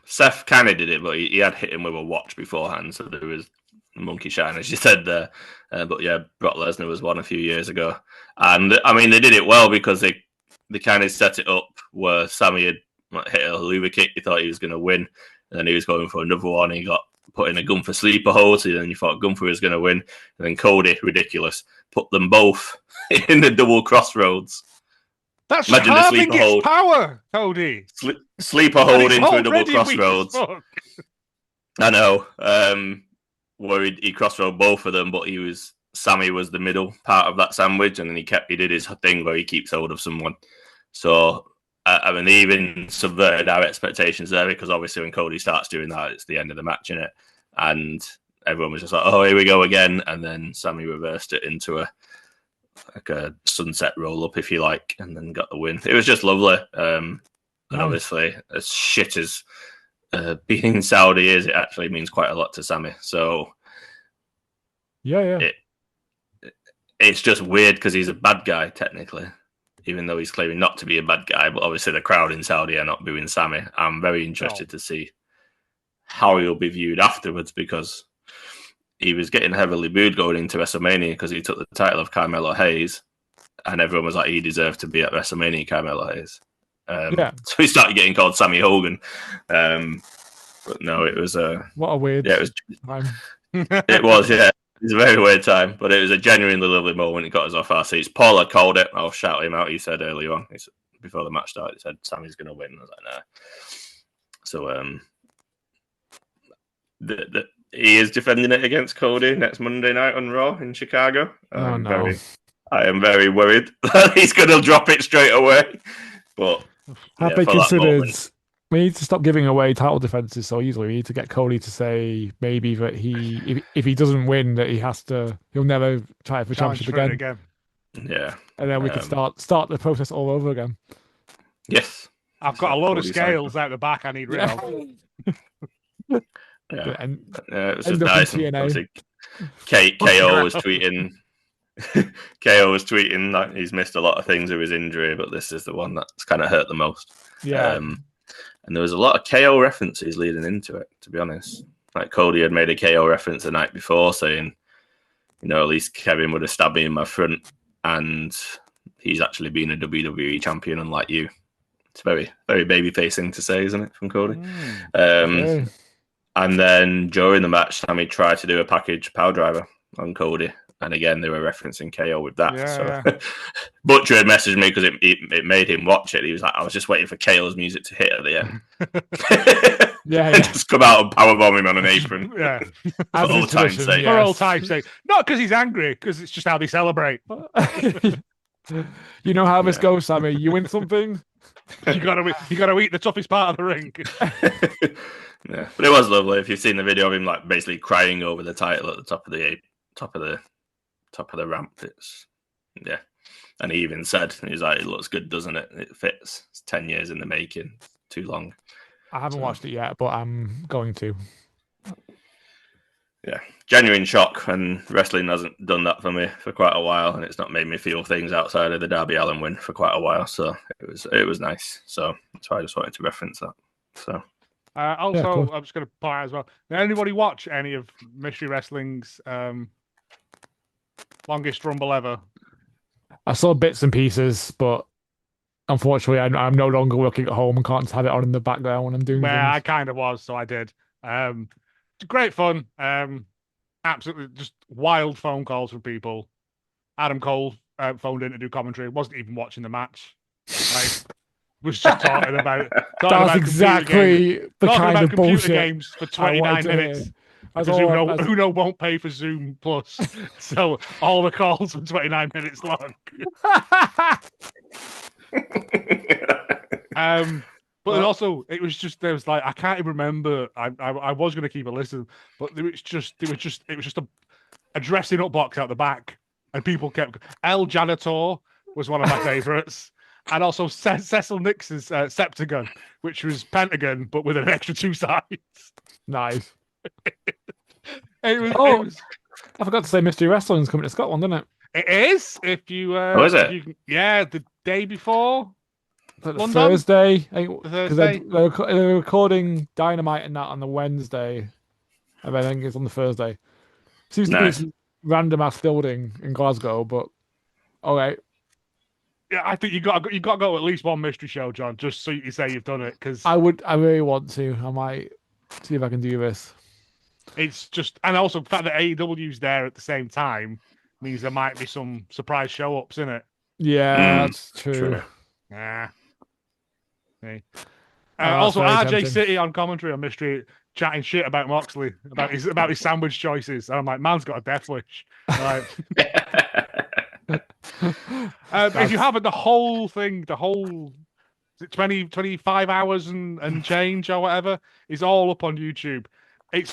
Seth kind of did it, but he had hit him with a watch beforehand, so there was monkey shine, as you said there. But yeah, Brock Lesnar was one a few years ago. And I mean, they did it well because they kind of set it up where Sami had hit a Helluva kick. He thought he was going to win, and then he was going for another one. He got put in a Gunther sleeper hold, so then you thought Gunther was going to win. And then Cody, ridiculous, put them both in the double crossroads. That's Imagine the halving sleeper its hold. power, Cody. Sleeper hold into a double Already weak as crossroads. fuck. I know. Where he crossroad both of them, but Sami was the middle part of that sandwich, and then he did his thing where he keeps hold of someone. So I mean, they even subverted our expectations there, because obviously when Cody starts doing that, it's the end of the match, innit? And everyone was just like, "Oh, here we go again," and then Sami reversed it into a sunset roll up, if you like, and then got the win. It was just lovely. And obviously, as shit as being in Saudi is, it actually means quite a lot to Sami. So yeah. It's just weird because he's a bad guy technically, even though he's claiming not to be a bad guy. But obviously, the crowd in Saudi are not booing Sami. I'm very interested to see how he'll be viewed afterwards, because he was getting heavily booed going into WrestleMania because he took the title of Carmelo Hayes, and everyone was like, he deserved to be at WrestleMania, Carmelo Hayes. So he started getting called Sammy Hogan. But no, it was what a weird time. It was, yeah. It was a very weird time, but it was a genuinely lovely moment. It got us off our seats. Paul had called it. I'll shout him out. He said earlier on, before the match started, he said Sammy's going to win. I was like, nah. So he is defending it against Cody next Monday night on Raw in Chicago. I am very worried that he's going to drop it straight away. But have they considered we need to stop giving away title defenses so easily? We need to get Cody to say maybe that if he doesn't win, that he'll never try for championship again. Yeah, and then we can start the process all over again. Yes, I've got a load of scales out the back I need rid of. Yeah, it was just nice. KO was tweeting. KO was tweeting that he's missed a lot of things with his injury, but this is the one that's kind of hurt the most. Yeah. And there was a lot of KO references leading into it, to be honest. Like Cody had made a KO reference the night before saying, at least Kevin would have stabbed me in my front, and he's actually been a WWE champion, unlike you. It's very, very babyface thing to say, isn't it, from Cody? And then during the match, Sami tried to do a package power driver on Cody. And again, they were referencing KO with that. Yeah. Butcher had messaged me because it made him watch it. He was like, I was just waiting for KO's music to hit at the end. Just come out and powerbomb him on an apron. Yeah. For old time's sake. For old time's sake. Not because he's angry, because it's just how they celebrate. You know how this goes, Sami. You win something, you gotta eat the toughest part of the ring. Yeah, but it was lovely. If you've seen the video of him like basically crying over the title at the top of the ramp, and he even said, he's like, it looks good, doesn't it? It fits. It's 10 years in the making. Too long. I haven't watched it yet, but I'm going to. Yeah, genuine shock, and wrestling hasn't done that for me for quite a while, and it's not made me feel things outside of the Darby Allin win for quite a while. So it was nice. So that's why I just wanted to reference that. So. Cool. I'm just going to point out as well. Did anybody watch any of Mystery Wrestling's longest rumble ever? I saw bits and pieces, but unfortunately, I'm no longer working at home and can't have it on in the background when I'm doing things. I kind of was, so I did. Great fun. Absolutely just wild phone calls from people. Adam Cole phoned in to do commentary. Wasn't even watching the match. Was just talking about that's exactly the kind of bullshit games for 29 minutes. Because Uno won't pay for Zoom Plus, so all the calls were 29 minutes long. But also, it was just there was like I can't even remember. I was going to keep a listen, but it was just a dressing up box out the back, and people kept El Janitor was one of my favorites. And also Cecil Nix's Septagon, which was Pentagon, but with an extra 2 sides. Nice. It was... I forgot to say Mystery Wrestling's coming to Scotland, isn't it? It is. If you, is it? The day before. Thursday. Because they're recording Dynamite and that on the Wednesday. And I think it's on the Thursday. Seems to be some random ass building in Glasgow, but all right. Yeah, I think you got to go to at least one mystery show, John, just so you say you've done it. Because I really want to. I might see if I can do this. It's just, and also the fact that AEW's there at the same time means there might be some surprise show ups in it. Yeah, that's true. Nah. Hey. that's Also, very RJ tempting. City on commentary on Mystery chatting shit about Moxley, about his sandwich choices. And I'm like, man's got a death wish. Like, if you haven't, the whole thing, the whole 25 hours and change or whatever is all up on YouTube.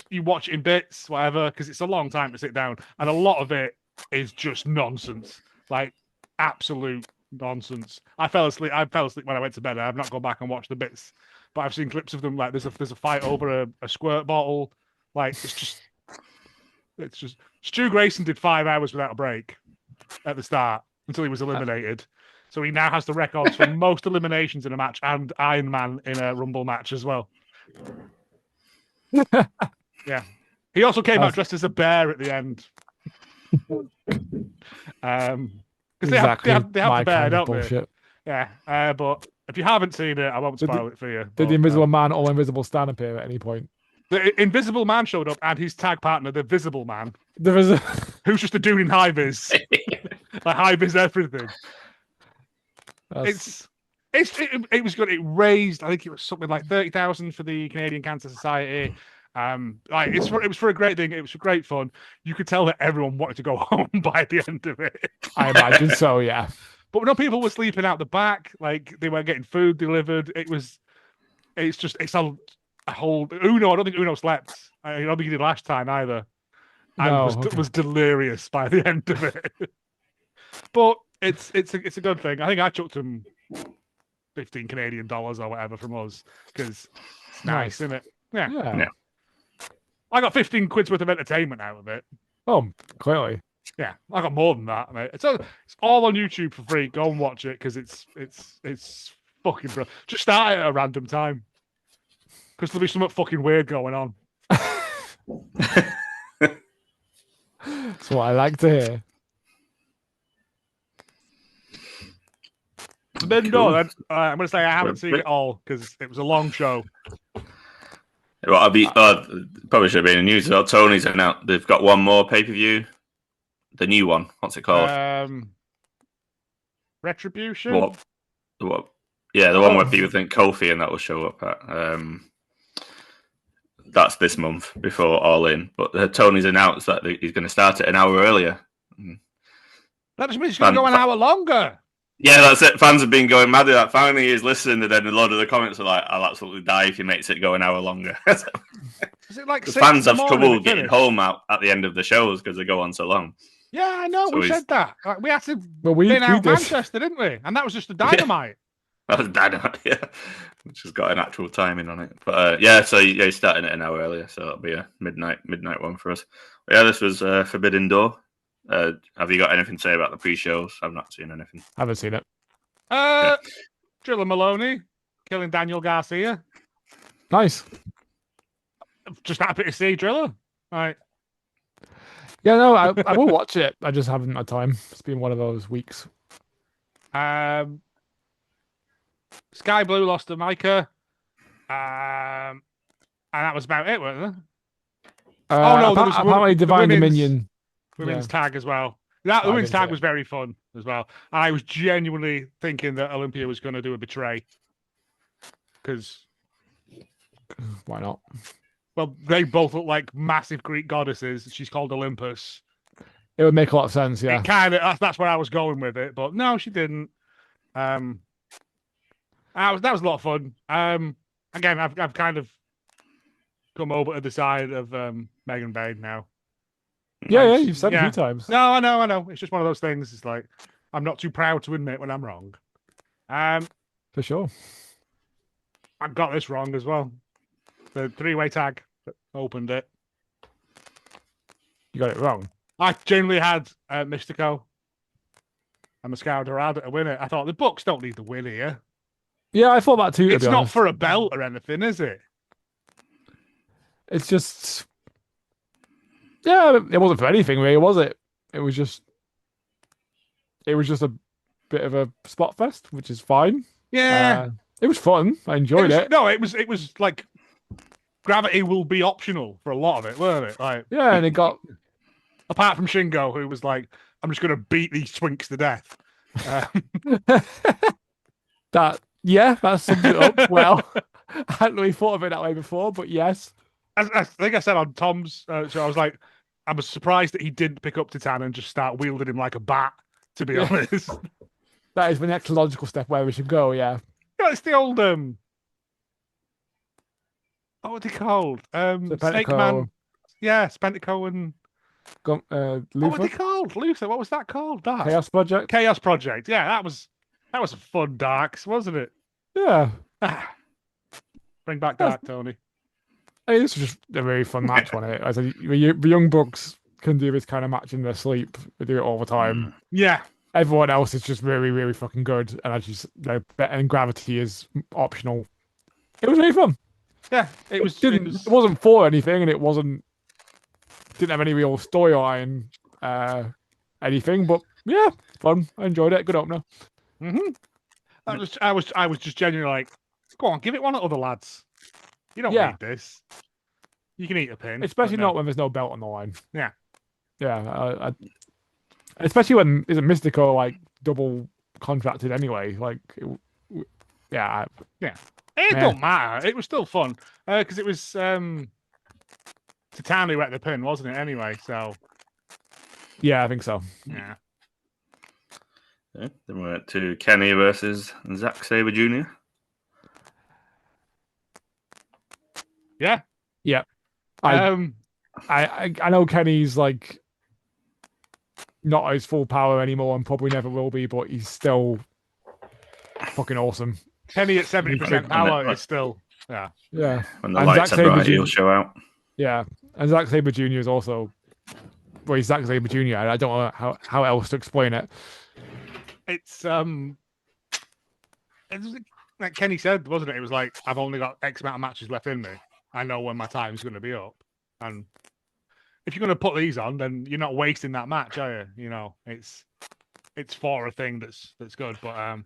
You watch it in bits, whatever, because it's a long time to sit down, and a lot of it is just nonsense, like absolute nonsense. I fell asleep when I went to bed. I've not gone back and watched the bits, but I've seen clips of them. Like there's a fight over a squirt bottle. Like it's just Stu Grayson did 5 hours without a break at the start until he was eliminated. So he now has the records for most eliminations in a match and Iron Man in a Rumble match as well. Yeah. He also came out dressed as a bear at the end. Because they have the bear, don't they? Yeah. But if you haven't seen it, I won't spoil it for you. Did the Invisible Man or Invisible Stan appear at any point? The Invisible Man showed up and his tag partner, the Visible Man. Who's just a dude in high vis. Like high vis everything. It was good. It raised, I think it was something like 30,000 for the Canadian Cancer Society. It was for a great thing. It was for great fun. You could tell that everyone wanted to go home by the end of it. I imagine so, yeah. But no, people were sleeping out the back. Like they were getting food delivered. It's a whole Uno. I don't think Uno slept. I don't think he did last time either. And was delirious by the end of it. But it's a good thing. I think I chucked him 15 Canadian dollars or whatever from us because it's nice, isn't it? Yeah. I got 15 quid's worth of entertainment out of it. Oh, clearly. Yeah, I got more than that, mate. It's all on YouTube for free. Go and watch it because it's fucking brilliant. Just start it at a random time because there'll be something fucking weird going on. That's what I like to hear. Then no, then I'm going to say I haven't seen it all because it was a long show. Well, probably should have been in the news. Well, Tony's announced they've got one more pay-per-view. The new one. What's it called? Retribution? What? Yeah, the one where people think Kofi and that will show up at. That's this month before All In. But Tony's announced that he's going to start it an hour earlier. That just means it's going to go an hour longer. Yeah, that's it. Fans have been going mad at that. Finally, he's listening, and then a lot of the comments are like, "I'll absolutely die if he makes it go an hour longer." Is it like fans have trouble getting home at the end of the shows because they go on so long? Yeah, I know. So we said that. We had to we out Manchester, didn't we? And that was just a Dynamite. That was Dynamite, yeah. Which has got an actual timing on it. But he's starting it an hour earlier, so it'll be a midnight one for us. But yeah, this was Forbidden Door. Have you got anything to say about the pre-shows? I've not seen anything. Haven't seen it. Driller Maloney killing Daniel Garcia. Nice. Just happy to see Driller. Right. Yeah, no, I will watch it. I just haven't had time. It's been one of those weeks. Sky Blue lost to Micah. And that was about it, wasn't it? Apparently Divine Dominion. Women's tag as well. The women's tag was very fun as well. And I was genuinely thinking that Olympia was going to do a betray. Because why not? Well, they both look like massive Greek goddesses. She's called Olympus. It would make a lot of sense, yeah. It kind of that's where I was going with it, but no, she didn't. That was a lot of fun. Again, I've kind of come over to the side of Megan Bain now. Yeah, you've said it a few times. No, I know. It's just one of those things. It's like I'm not too proud to admit when I'm wrong. For sure. I got this wrong as well. The three-way tag that opened it. You got it wrong. I generally had Mystico and Mascara Dorada to win it. I thought the Bucks don't need the win here. Yeah, I thought that too. It's not for a belt or anything, is it? It's just, yeah, it wasn't for anything, really, was it? It was just a bit of a spot fest, which is fine. Yeah, it was fun. I enjoyed it. No, it was like gravity will be optional for a lot of it, weren't it? Like, yeah, and it got apart from Shingo, who was like, "I'm just going to beat these twinks to death." That sums it up well. I hadn't really thought of it that way before, but yes. I think I said on Tom's show, I was surprised that he didn't pick up Titan and just start wielding him like a bat, to be honest. That is the next logical step where we should go, yeah. It's the old what were they called? Snake Man. Yeah, Spentico and Luther? what were they called? Luther. What was that called? That Chaos Project? Chaos Project. Yeah, that was a fun Darks, wasn't it? Yeah. Bring back Dark, Tony. I mean, this was just a very fun match, wasn't it? The Young Bucks can do this kind of match in their sleep. They do it all the time. Yeah. Everyone else is just really, really fucking good, and Gravity is optional. It was really fun. Yeah, it wasn't for anything, and didn't have any real storyline, anything. But yeah, fun. I enjoyed it. Good opener. I was just genuinely like, go on, give it one of other lads. You don't need this. You can eat a pin, especially not when there's no belt on the line. Yeah. Especially when isn't Mystico like double contracted anyway. It don't matter. It was still fun because it was Titan who ate the pin, wasn't it? Anyway, so yeah, I think so. Yeah. Then we went to Kenny versus Zack Sabre Jr. Yeah. I know Kenny's like not at his full power anymore and probably never will be, but he's still fucking awesome. Kenny at 70% power is still yeah. When the lights are bright, he'll show out. Yeah, and Zack Sabre Jr. is also he's Zack Sabre Jr. I don't know how else to explain it. It's like Kenny said, wasn't it? It was like, I've only got X amount of matches left in me. I know when my time's going to be up, and if you're going to put these on, then you're not wasting that match, are you? You know, it's for a thing that's good. But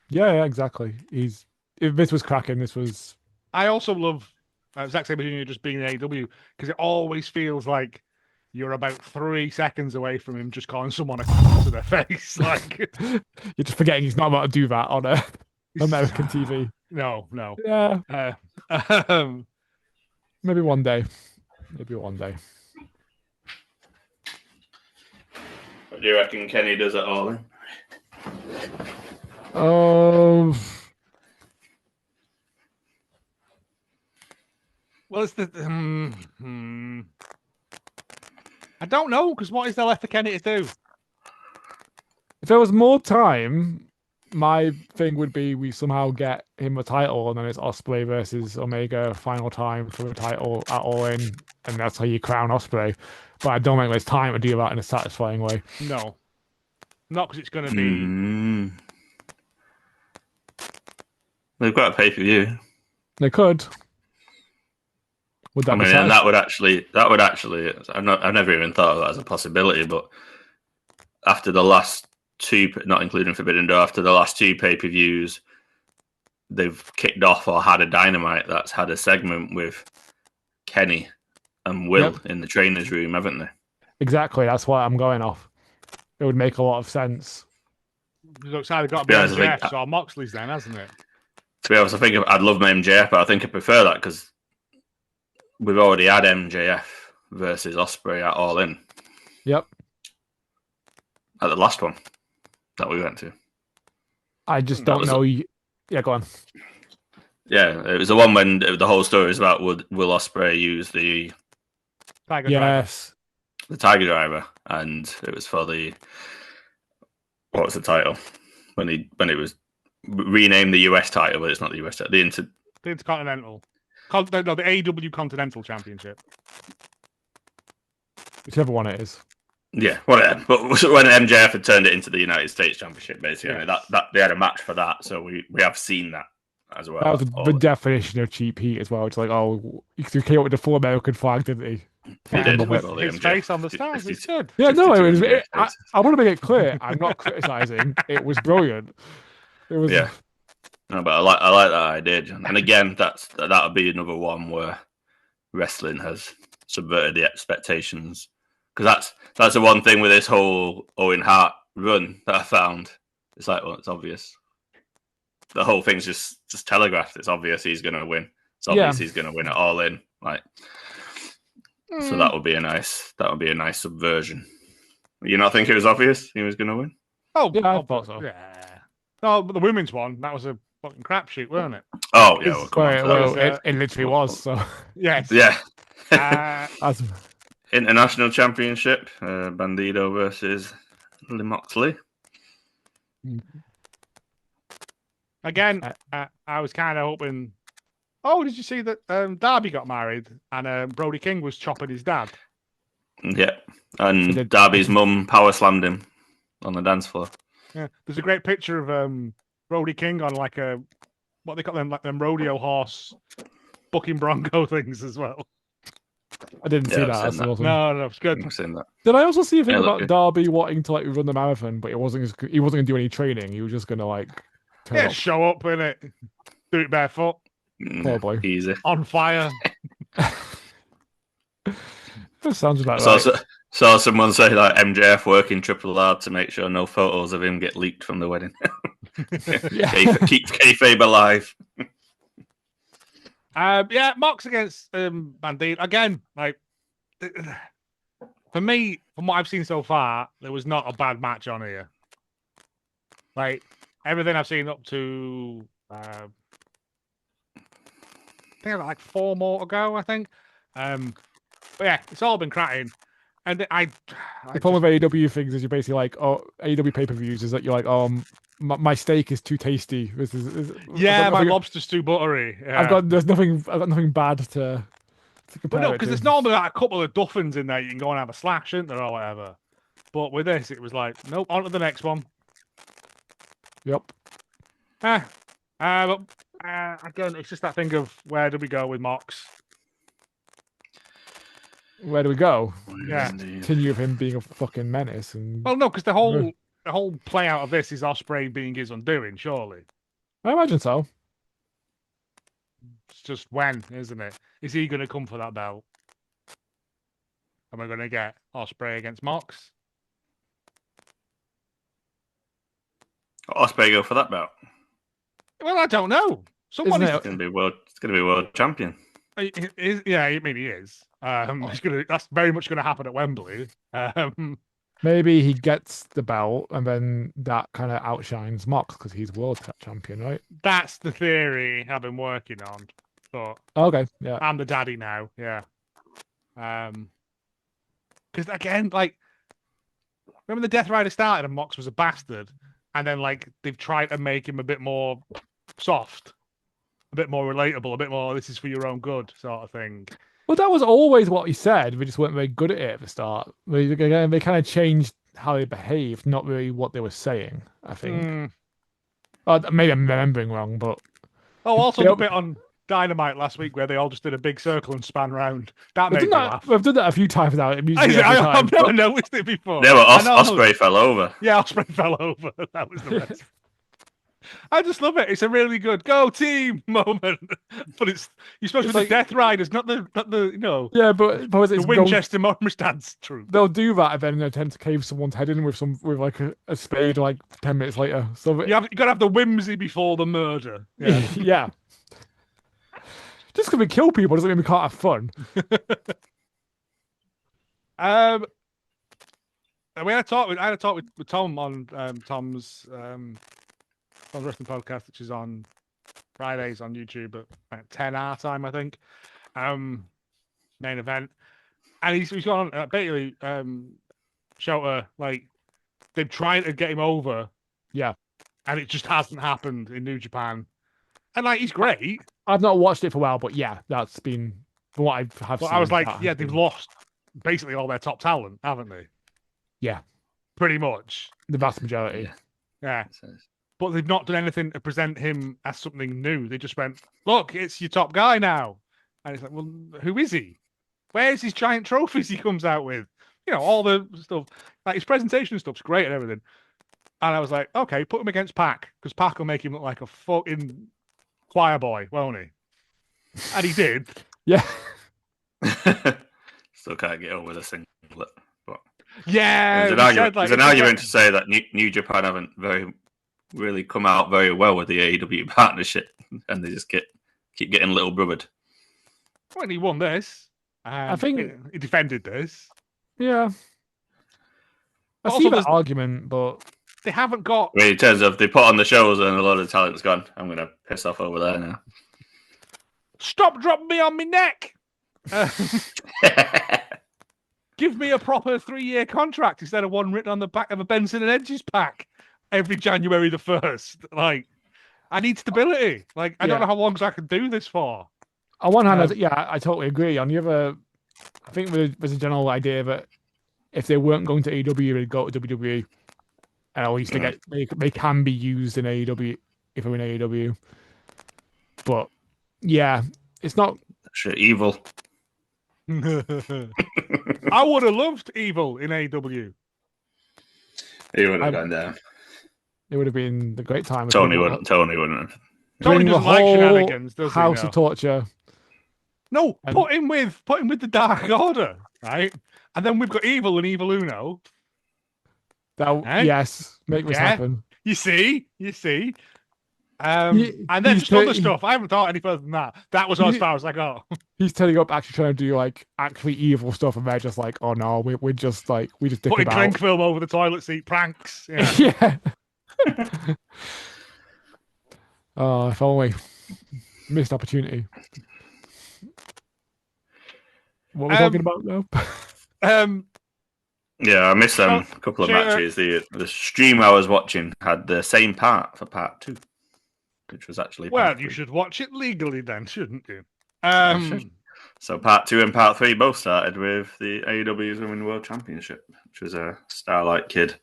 yeah, exactly. If this was cracking, this was. I also love Zack Sabre Jr. just being in AEW because it always feels like you're about 3 seconds away from him just calling someone a to their face. Like you're just forgetting he's not about to do that on American TV. No. Yeah. Maybe one day. What do you reckon Kenny does at all then? Well, it's the I don't know, because what is there left for Kenny to do? If there was more time, my thing would be we somehow get him a title, and then it's Ospreay versus Omega final time for the title at All In, and that's how you crown Ospreay. But I don't think there's time to do that in a satisfying way. No, not because it's going to be. They've got a pay-per-view. They could. Would that and that would actually. I've never even thought of that as a possibility, but after the last two, not including Forbidden Door, after the last two pay-per-views, they've kicked off or had a Dynamite that's had a segment with Kenny and Will in the trainer's room, haven't they? Exactly. That's what I'm going off. It would make a lot of sense. It's either got to be MJF or Moxley's then, hasn't it? To be honest, I think I'd love my MJF, but I think I prefer that because we've already had MJF versus Ospreay at All In. Yep. At the last one that we went to. I just don't know. Yeah, go on. Yeah, it was the one when the whole story is about will Ospreay use the Tiger Driver. The Tiger Driver, and it was for the what was the title when it was renamed the US title, but it's not the US title, the Intercontinental. No, the AEW Continental Championship. Whichever one it is. Yeah, whatever. But when MJF had turned it into the United States Championship, basically, that they had a match for that, so we have seen that as well. That was the definition of cheap heat as well. It's like, he came up with the full American flag, didn't he? He did. His face on the stars. It's good. Yeah, no, I want to make it clear. I'm not criticizing. It was brilliant. It was. Yeah. No, but I like that idea, John. And again, that would be another one where wrestling has subverted the expectations. Because that's the one thing with this whole Owen Hart run that I found. It's like, well, it's obvious. the whole thing's just telegraphed. It's obvious he's going to win. It's obvious he's going to win it all in. Like, so that would be a nice subversion. You not think it was obvious he was going to win? Oh, yeah, I thought so. Yeah. No, but the women's one, that was a fucking crapshoot, weren't it? Oh yeah, come on. It literally was. So yes, yeah. International Championship, Bandido versus Moxley. Again, I was kind of hoping. Oh, did you see that Darby got married and Brody King was chopping his dad? Yeah, and Darby's mum power slammed him on the dance floor. Yeah, there's a great picture of Brody King on like a what they call them, like them rodeo horse bucking bronco things as well. I didn't see that. Awesome. No, it's good. I've seen that. Did I also see a thing about Darby wanting to like run the marathon, but he wasn't going to do any training. He was just going to like show up in it, do it barefoot. Probably easy on fire. That sounds about right. Saw someone say like MJF working triple hard to make sure no photos of him get leaked from the wedding. Keep kayfabe alive. Mox against Bandit again. Like for me, from what I've seen so far, there was not a bad match on here. Like everything I've seen up to, I think I've got like 4 more to go. I think, but yeah, it's all been cracking. And the problem with AEW things is you're basically like, oh, AEW pay-per-views is that you're like, my steak is too tasty. My lobster's too buttery. Yeah. I've got nothing bad to compare. But no, because there's normally like a couple of duffins in there you can go and have a slash, isn't there, or whatever. But with this, it was like, nope, on to the next one. Yep. But again, it's just that thing of where do we go with Mox? Where do we go? Yeah, continue with him being a fucking menace. And well, no, because the whole play out of this is Ospreay being his undoing. Surely, I imagine so. It's just when, isn't it? Is he going to come for that belt? Am I going to get Ospreay against Mox? Ospreay go for that belt? Well, I don't know. Someone is going to be world champion. Yeah, I mean he is. That's very much going to happen at Wembley. Maybe he gets the belt and then that kind of outshines Mox because he's world champion, right? That's the theory I've been working on. But okay, yeah, I'm the daddy now. Yeah. Because again, like, remember the Death Rider started and Mox was a bastard, and then like they've tried to make him a bit more soft, a bit more relatable, a bit more this is for your own good sort of thing. Well, that was always what he said. We just weren't very good at it at the start. They kind of changed how they behaved, not really what they were saying, I think. Maybe I'm remembering wrong, but... also the bit on Dynamite last week where they all just did a big circle and span round. That made me laugh. We've done that a few times now. I've never noticed it before. Yeah, but Ospreay fell over. Yeah, Ospreay fell over. That was the best. I just love it. It's a really good go team moment. But you're supposed to be the Death Riders, not the Yeah, but it's the Winchester Monsters troop. They'll do that and then attempt to cave someone's head in with like a spade like 10 minutes later. So you got to have the whimsy before the murder. Yeah. Yeah. Just because we kill people doesn't mean we can't have fun. I had a talk with Tom on Tom's wrestling podcast, which is on Fridays on YouTube at 10 our time, I think. Main event, and he's gone on basically Shota, like they've tried to get him over, yeah, and it just hasn't happened in New Japan. And like he's great. I've not watched it for a while, but yeah, that's been from what I have seen. I was like, yeah, they've lost basically all their top talent, haven't they? Yeah, pretty much the vast majority. Yeah. But they've not done anything to present him as something new. They just went, look, it's your top guy now. And it's like, well, who is he? Where's his giant trophies he comes out with? You know, all the stuff. Like, his presentation stuff's great and everything. And I was like, okay, put him against Pac, because Pac will make him look like a fucking choir boy, won't he? And he did. Yeah. Still can't get over the singlet. But yeah. there's an argument to say that New Japan haven't very really come out very well with the AEW partnership, and they just keep getting little brubbered. When he won this, I think he defended this. Yeah, I see that argument, but they haven't got. I mean, in terms of they put on the shows and a lot of talent's gone. I'm going to piss off over there now. Stop dropping me on my neck. Give me a proper 3-year contract instead of one written on the back of a Benson and Edges pack every January the 1st. Like, I need stability. Like, I don't know how long I can do this for. On one hand, I totally agree. On the other, I think there's a general idea that if they weren't going to AEW, they'd go to WWE. And at least they can be used in AEW if they're in AEW. But yeah, it's not shit evil. I would have loved Evil in AEW. He would have gone down. It would have been the great time. Tony wouldn't have. Tony doesn't like shenanigans, does he? House of Torture. No, put him with the Dark Order, right? And then we've got Evil and Evil Uno. Yes, make this happen. You see. And then just other stuff. I haven't thought any further than that. That was as far as I got. He's turning up actually trying to do like actually evil stuff, and they're just like, oh no, we're just like we just putting clink film over the toilet seat pranks. Yeah. Oh, if only missed opportunity. What we're talking about now? Yeah, I missed a couple of matches. The stream I was watching had the same part for part 2. Which was actually you should watch it legally then, shouldn't you? So part 2 and part 3 both started with the AEW's Women's World Championship, which was a Starlight Kid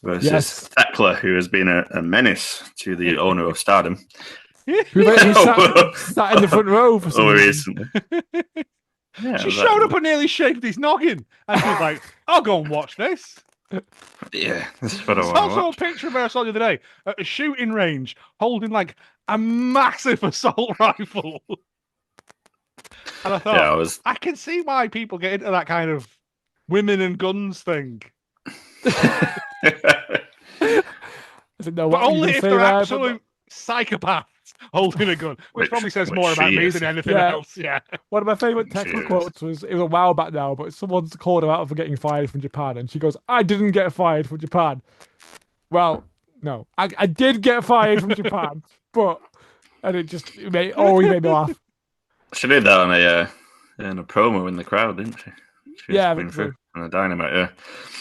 versus Thekla, who has been a menace to the owner of Stardom. Who sat in the front row for some reason. She showed up and nearly shaved his noggin, and she was like, "I'll go and watch this." Yeah, that's what I want. There's also a picture of her I saw the other day at a shooting range holding like a massive assault rifle. And I thought, I can see why people get into that kind of women and guns thing. But only if they're absolute psychopaths holding a gun, which probably says more about me than anything else. Yeah. One of my favourite technical quotes was, it was a while back now, but someone's called her out for getting fired from Japan, and she goes, I didn't get fired from Japan. Well, no, I did get fired from Japan, and it just always made me laugh. She did that on a promo in the crowd, didn't she? Been through on a Dynamite,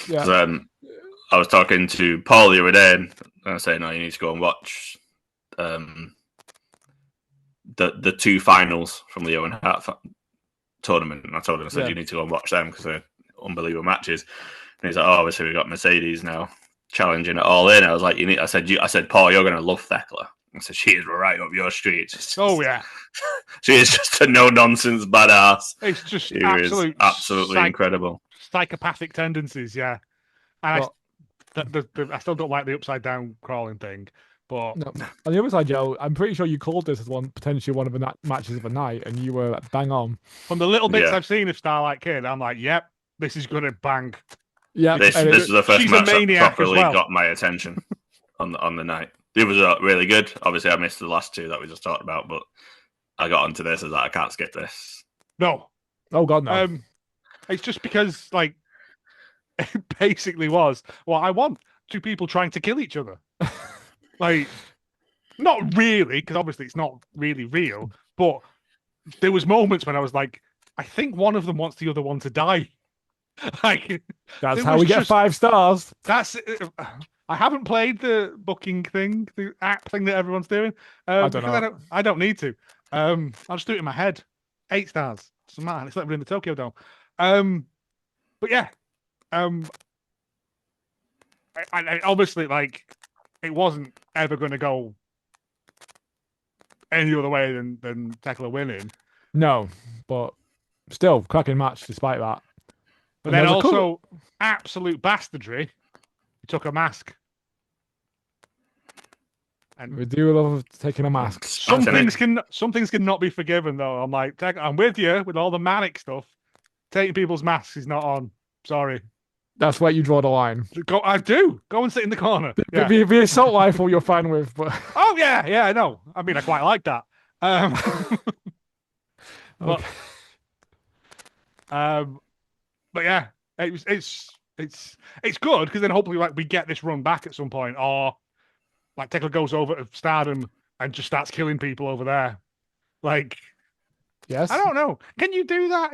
yeah. I was talking to Paul the other day, and I said, no, you need to go and watch the 2 finals from the Owen Hart tournament. And I told him, I said, you need to go and watch them because they're unbelievable matches. And he's like, oh, obviously we got Mercedes now challenging it all in. I was like, I said, Paul, you're going to love Thekla. I said, she is right up your street. She is just a no-nonsense badass. It's just absolutely incredible. Psychopathic tendencies, yeah. And I still don't like the upside-down crawling thing. But no. On the other side, Joe, I'm pretty sure you called this as potentially one of the matches of the night, and you were bang on. From the little bits I've seen of Starlight Kid, I'm like, yep, this is going to bang. Yeah, this is the first match that properly got my attention on the night. It was really good. Obviously, I missed the last 2 that we just talked about, but I got onto this as I can't skip this. No. Oh God, no. It's just because like it basically was what I want: 2 people trying to kill each other. Like, not really, because obviously it's not really real. But there was moments when I was like, I think one of them wants the other one to die. Like that's how we get 5 stars. That's. I haven't played the booking thing, the app thing that everyone's doing. I don't know. I don't need to. I'll just do it in my head. 8 stars. Doesn't matter. It's like we're in the Tokyo Dome. But yeah. I obviously like it wasn't ever going to go any other way than Thekla winning. No, but still cracking match despite that. But then also absolute bastardry. He took a mask. And we do love taking a mask. Some things cannot be forgiven though. I'm like, I'm with you with all the manic stuff. Taking people's masks is not on. Sorry. That's where you draw the line. I do. Go and sit in the corner. Yeah. The assault rifle you're fine with, but Oh yeah, I know. I mean, I quite like that. okay. But yeah, it's good because then hopefully like we get this run back at some point, or like Tekla goes over to Stardom and just starts killing people over there. Like, Yes, I don't know. Can you do that?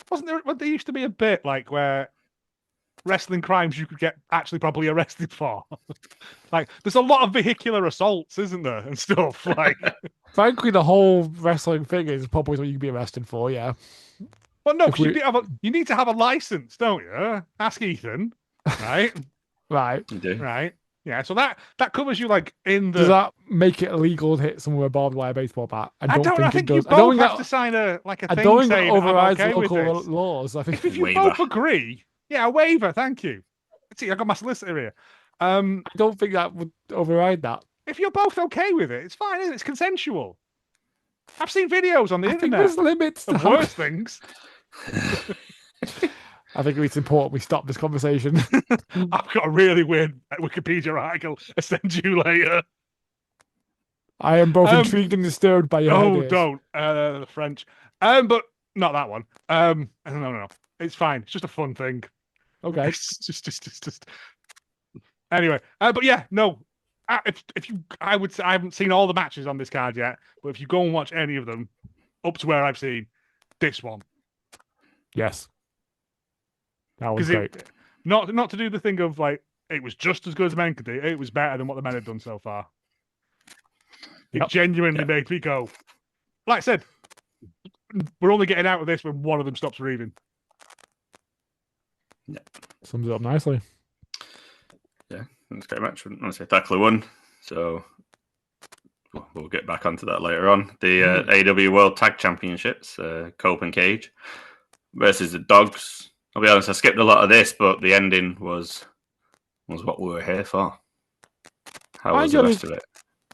Wasn't there? There used to be a bit like where wrestling crimes you could get actually probably arrested for. Like, there's a lot of vehicular assaults, isn't there, and stuff. Like, frankly, the whole wrestling thing is probably what you can be arrested for. Yeah. well, no, because you need to have a license, don't you? Ask Ethan, right? Right. You do. Right. Yeah. So that covers you like in the. Does that make it illegal to hit someone with a barbed wire baseball bat? I think it you does. both have to sign a thing I don't think saying that overrides I'm okay local with this. laws. I think If you Waiver. both agree, yeah, a waiver. Thank you. See, I got my solicitor here. I don't think that would override that. If you're both okay with it, it's fine. Isn't it? It's consensual. I've seen videos on the I think internet there's limits to of worse things. I think it's important we stop this conversation. I've got a really weird Wikipedia article I'll send you later. I am both intrigued and disturbed by your ideas. Don't. The French. But not that one. No. It's fine. It's just a fun thing. Okay. It's just. Anyway, but yeah, no. If you, I would say I haven't seen all the matches on this card yet, but if you go and watch any of them, up to where I've seen this one, Yes. That was great. Not to do the thing of like it was just as good as men could do. It was better than what the men had done so far. It genuinely made me go. Like I said, we're only getting out of this when one of them stops breathing. Yeah. Sums it up nicely. Yeah, that's great match. Honestly, Tekla won, so we'll get back onto that later on. The AEW World Tag Championships, Cope and Cage versus the Dogs. I'll be honest, I skipped a lot of this, but the ending was what we were here for. How was the rest of it?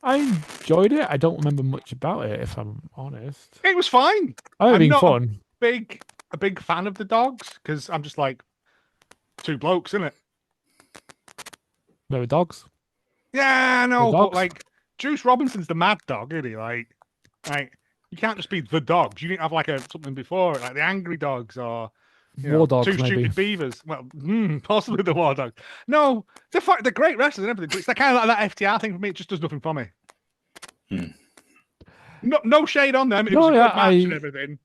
I enjoyed it. I don't remember much about it, if I'm honest. It was fine. I think fun. A big fan of the Dogs because I'm just like two blokes, isn't it? They were dogs. Yeah, no, but like Juice Robinson's the mad dog, isn't he? Like you can't just be the Dogs. You need to have like something before it, like the Angry Dogs or War Dogs, two maybe. Stupid Beavers. Well, possibly the War Dogs. No, they're great wrestlers and everything, but it's kind of like that FTR thing for me. It just does nothing for me. No shade on them. It was a good match and everything.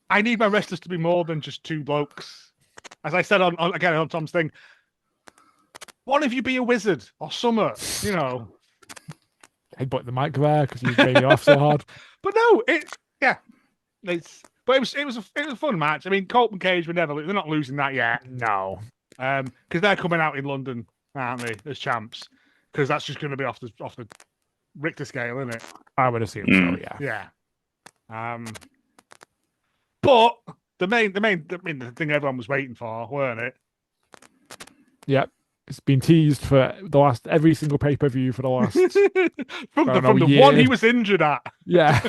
I need my wrestlers to be more than just two blokes. As I said on Tom's thing, one of you be a wizard or summer, Headbutt the mic there because you made me off so hard. But no, it was a fun match. I mean, Colt and Cage they're not losing that yet. No, because they're coming out in London, aren't they, as champs? Because that's just going to be off the Richter scale, isn't it? I would assume so. Yeah. But the thing everyone was waiting for, weren't it? Yep. It's been teased for every single pay-per-view for the last from the one he was injured at. Yeah.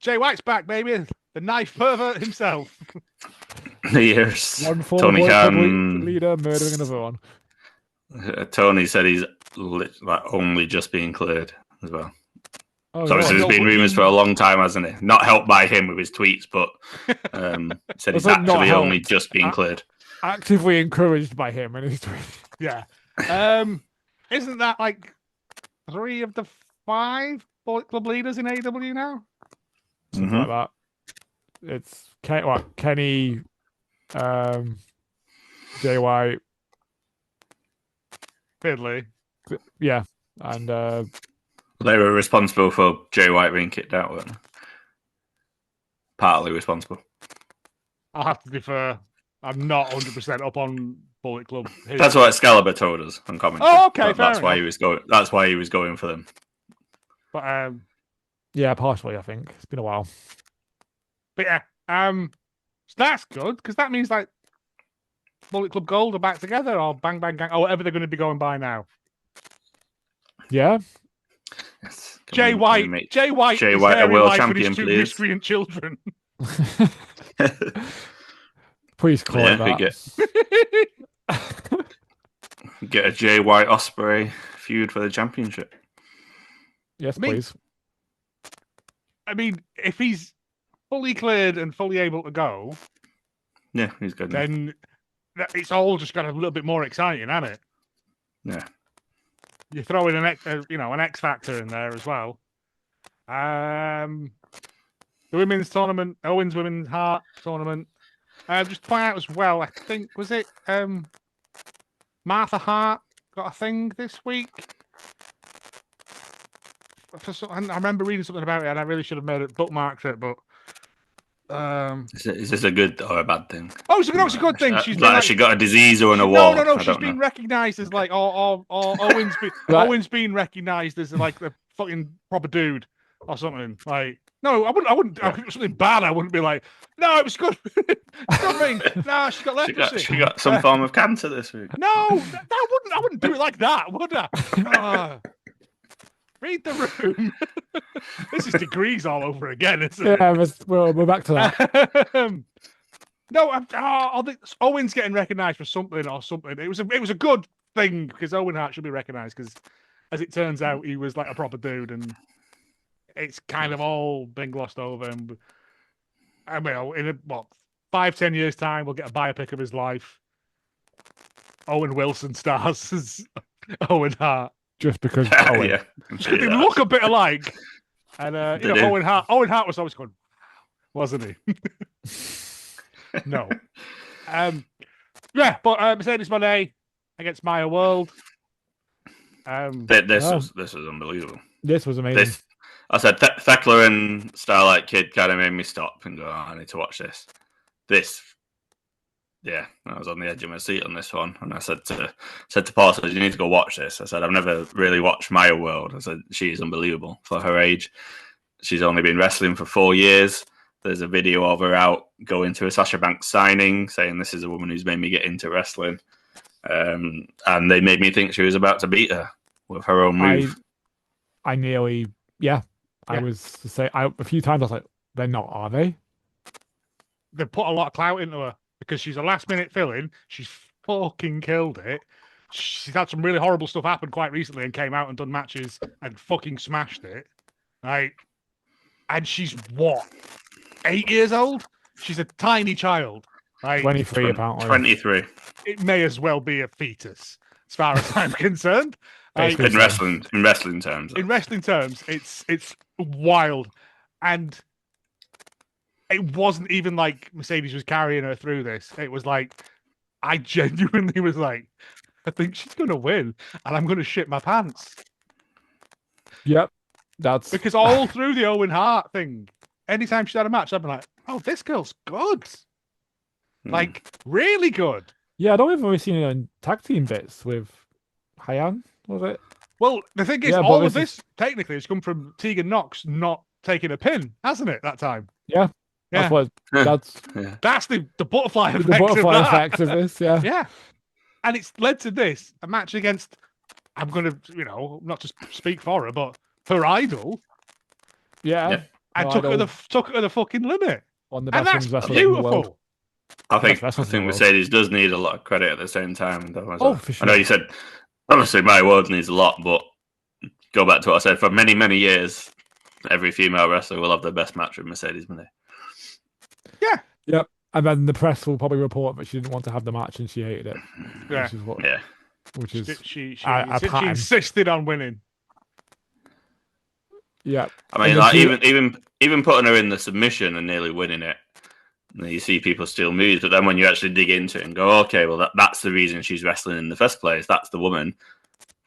Jay White's back, baby. The knife pervert himself. Yes. One Tony Khan leader murdering another one. Tony said he's only just being cleared as well. Oh, so obviously there's been rumours for a long time, hasn't it? Not helped by him with his tweets, but said he's actually only just being cleared. Actively encouraged by him in his tweets. Yeah. Isn't that like 3 of the 5 Bullet Club leaders in AEW now? Something like that. It's Kenny, Jay White, Finley. Yeah, and they were responsible for Jay White being kicked out, weren't they? Partly responsible. I'll have to defer. I'm not 100% up on Bullet Club. That's what Excalibur told us on commentary. Oh, okay, that's why he was going. That's why he was going for them. But yeah, partially. I think it's been a while. But yeah, so that's good because that means like Bullet Club Gold are back together, or Bang Bang Gang, or whatever they're going to be going by now. Yeah. Jay White, Jay White, a world champion, with his 2 please. miscreant children. Please call it that. Get a Jay White Ospreay feud for the championship. Yes, please. I mean, if he's fully cleared and fully able to go, yeah, he's good. Then it's all just got a little bit more exciting, hasn't it? Yeah. You throw in an X factor in there as well. The women's tournament, Owens Women's Heart tournament. Just point out as well, I think, was it Martha Hart got a thing this week? I remember reading something about it, and I really should have made it bookmarked it, but is this a good or a bad thing? Oh, it's a good thing. She's she got a disease or an award? No. She's been recognised as like Owens. Owens being recognised as like the fucking proper dude or something. Like, no, I wouldn't. If it was something bad, I wouldn't be like, no, it was good. Something. No, she got leprosy. She got some form of cancer this week. No, I wouldn't do it like that, would I? Read the room. This is degrees all over again, isn't it? Yeah, we're back to that. I think Owen's getting recognised for something or something. It was a good thing because Owen Hart should be recognised because, as it turns out, he was like a proper dude, and it's kind of all been glossed over. And I mean, in 5-10 years' time, we'll get a biopic of his life. Owen Wilson stars as Owen Hart. Just because Owen. Yeah, they look a bit alike. And Owen Hart was always going, wasn't he? No. But Mercedes Moné against Maya World. This was unbelievable. This was amazing. I said Thekla and Starlight Kid kind of made me stop and go, I need to watch this. Yeah, I was on the edge of my seat on this one, and I said to Paul, I said, you need to go watch this. I said, I've never really watched Maya World. I said, she's unbelievable for her age. She's only been wrestling for 4 years. There's a video of her out going to a Sasha Banks signing, saying this is a woman who's made me get into wrestling. And they made me think she was about to beat her with her own move. I was to say a few times I was like, they're not, are they? They put a lot of clout into her. Because she's a last-minute fill-in, she's fucking killed it. She's had some really horrible stuff happen quite recently and came out and done matches and fucking smashed it. Right? And she's, 8 years old? She's a tiny child. Right? 23, apparently. 23. It may as well be a fetus, as far as I'm concerned. In wrestling terms. In wrestling terms, it's wild. And it wasn't even like Mercedes was carrying her through this. It was like, I genuinely was like, I think she's going to win, and I'm going to shit my pants. Yep. That's because all through the Owen Hart thing, anytime she had a match, I'd be like, oh, this girl's good. Like, really good. Yeah, I don't even really seen it in tag team bits with Hyan, was it? Well, the thing is, all of this technically has come from Tegan Knox not taking a pin, hasn't it, that time? Yeah. Yeah. That's the butterfly effect. The butterfly effect of this, yeah. Yeah. And it's led to this, a match against, I'm going to, not to speak for her, but her idol. Yeah. And took her to the fucking limit. One of the best that's beautiful. I think Mercedes does need a lot of credit at the same time. Oh, for sure. I know you said, obviously, Maya World needs a lot, but go back to what I said. For many, many years, every female wrestler will have their best match with Mercedes Moné. Yeah. Yep. And then the press will probably report that she didn't want to have the match and she hated it. Yeah. Which is she insisted on winning. Yeah. I mean, like even putting her in the submission and nearly winning it, you see people steal moves, but then when you actually dig into it and go, okay, well that's the reason she's wrestling in the first place. That's the woman.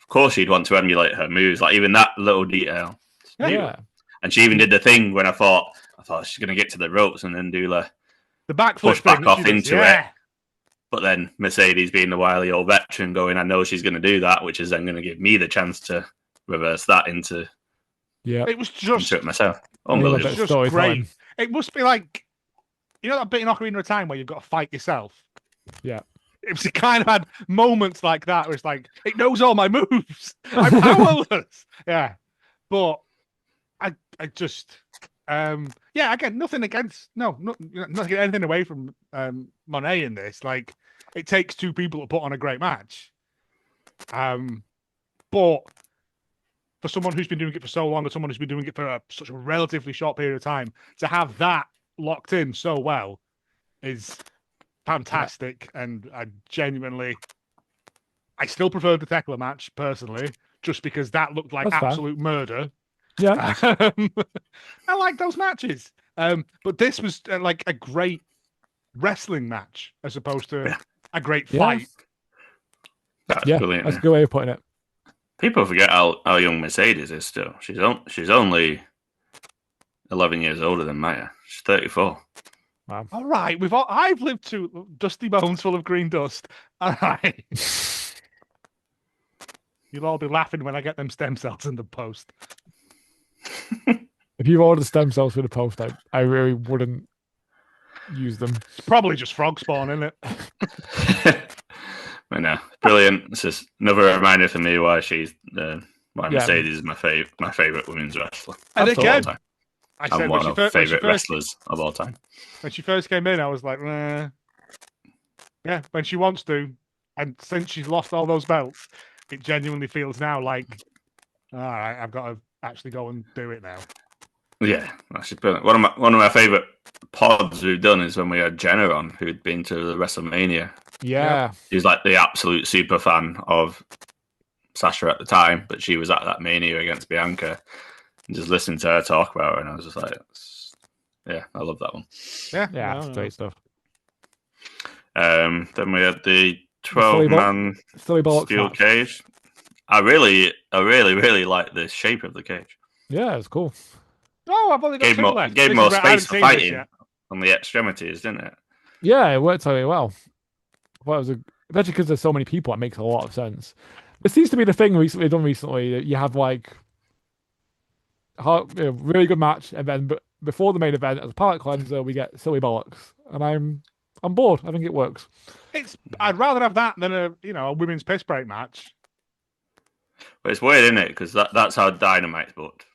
Of course, you'd want to emulate her moves. Like even that little detail. Yeah. And she even did the thing when I thought she's going to get to the ropes and then do the backflip push back off into it. But then Mercedes being the wily old veteran going, I know she's going to do that, which is then going to give me the chance to reverse that into it was just it myself. Unbelievable. It was just great. It must be like, that bit in Ocarina of Time where you've got to fight yourself? Yeah. It was kind of had moments like that where it's like, it knows all my moves. I'm powerless. Yeah. But I just, Yeah, again, nothing against not getting anything away from Monet in this. Like, it takes two people to put on a great match. But for someone who's been doing it for so long, or someone who's been doing it for such a relatively short period of time, to have that locked in so well is fantastic. And I still prefer the Tekla match personally, just because that looked like absolute murder. Yeah, I like those matches. But this was like a great wrestling match as opposed to a great fight. That's brilliant. That's a good way of putting it. People forget how young Mercedes is still. She's only 11 years older than Maya. She's 34. Wow. All right, I've lived to dusty bones full of green dust. All right. You'll all be laughing when I get them stem cells in the post. If you ordered stem cells for the post, I really wouldn't use them. It's probably just frog spawn, isn't it? I know, brilliant. This is another reminder for me why Mercedes is my favorite women's wrestler. And again, I'm one of my favorite wrestlers of all time. When she first came in, I was like, yeah, when she wants to, and since she's lost all those belts, it genuinely feels now like, all right, I've got to actually go and do it now. Yeah, that's brilliant. One of my favorite pods we've done is when we had Jenna on, who'd been to the WrestleMania. Yeah. She's like the absolute super fan of Sasha at the time, but she was at that Mania against Bianca, and just listening to her talk about her, and I was just like, yeah, I love that one. Yeah, it's great stuff. Then we had the 12-man steel cage. I really like the shape of the cage. Yeah, it's cool. Oh, I've only got two left. Gave more space for fighting on the extremities, didn't it? Yeah, it worked really well. Especially because there's so many people, it makes a lot of sense. It seems to be the thing recently. You have like a really good match, and then before the main event, as a palate cleanser, we get silly bollocks, and I'm bored. I think it works. I'd rather have that than a women's piss break match. But it's weird, isn't it? Because that's how Dynamite's booked.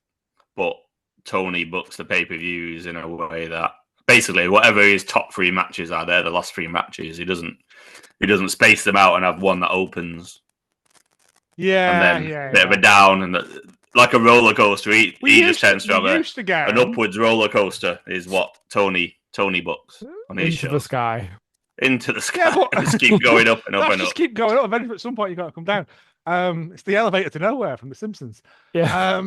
But Tony books the pay-per-views in a way that basically whatever his top three matches are, they're the last three matches. He doesn't space them out and have one that opens. Yeah, and then a bit of a down and like a roller coaster. He just tends to have an upwards roller coaster. Is what Tony books on his shows. Into the sky. Into the sky. Yeah, but just keep going up and up and up. Just keep going up. Eventually, at some point, you got to come down. It's the elevator to nowhere from The Simpsons. Yeah.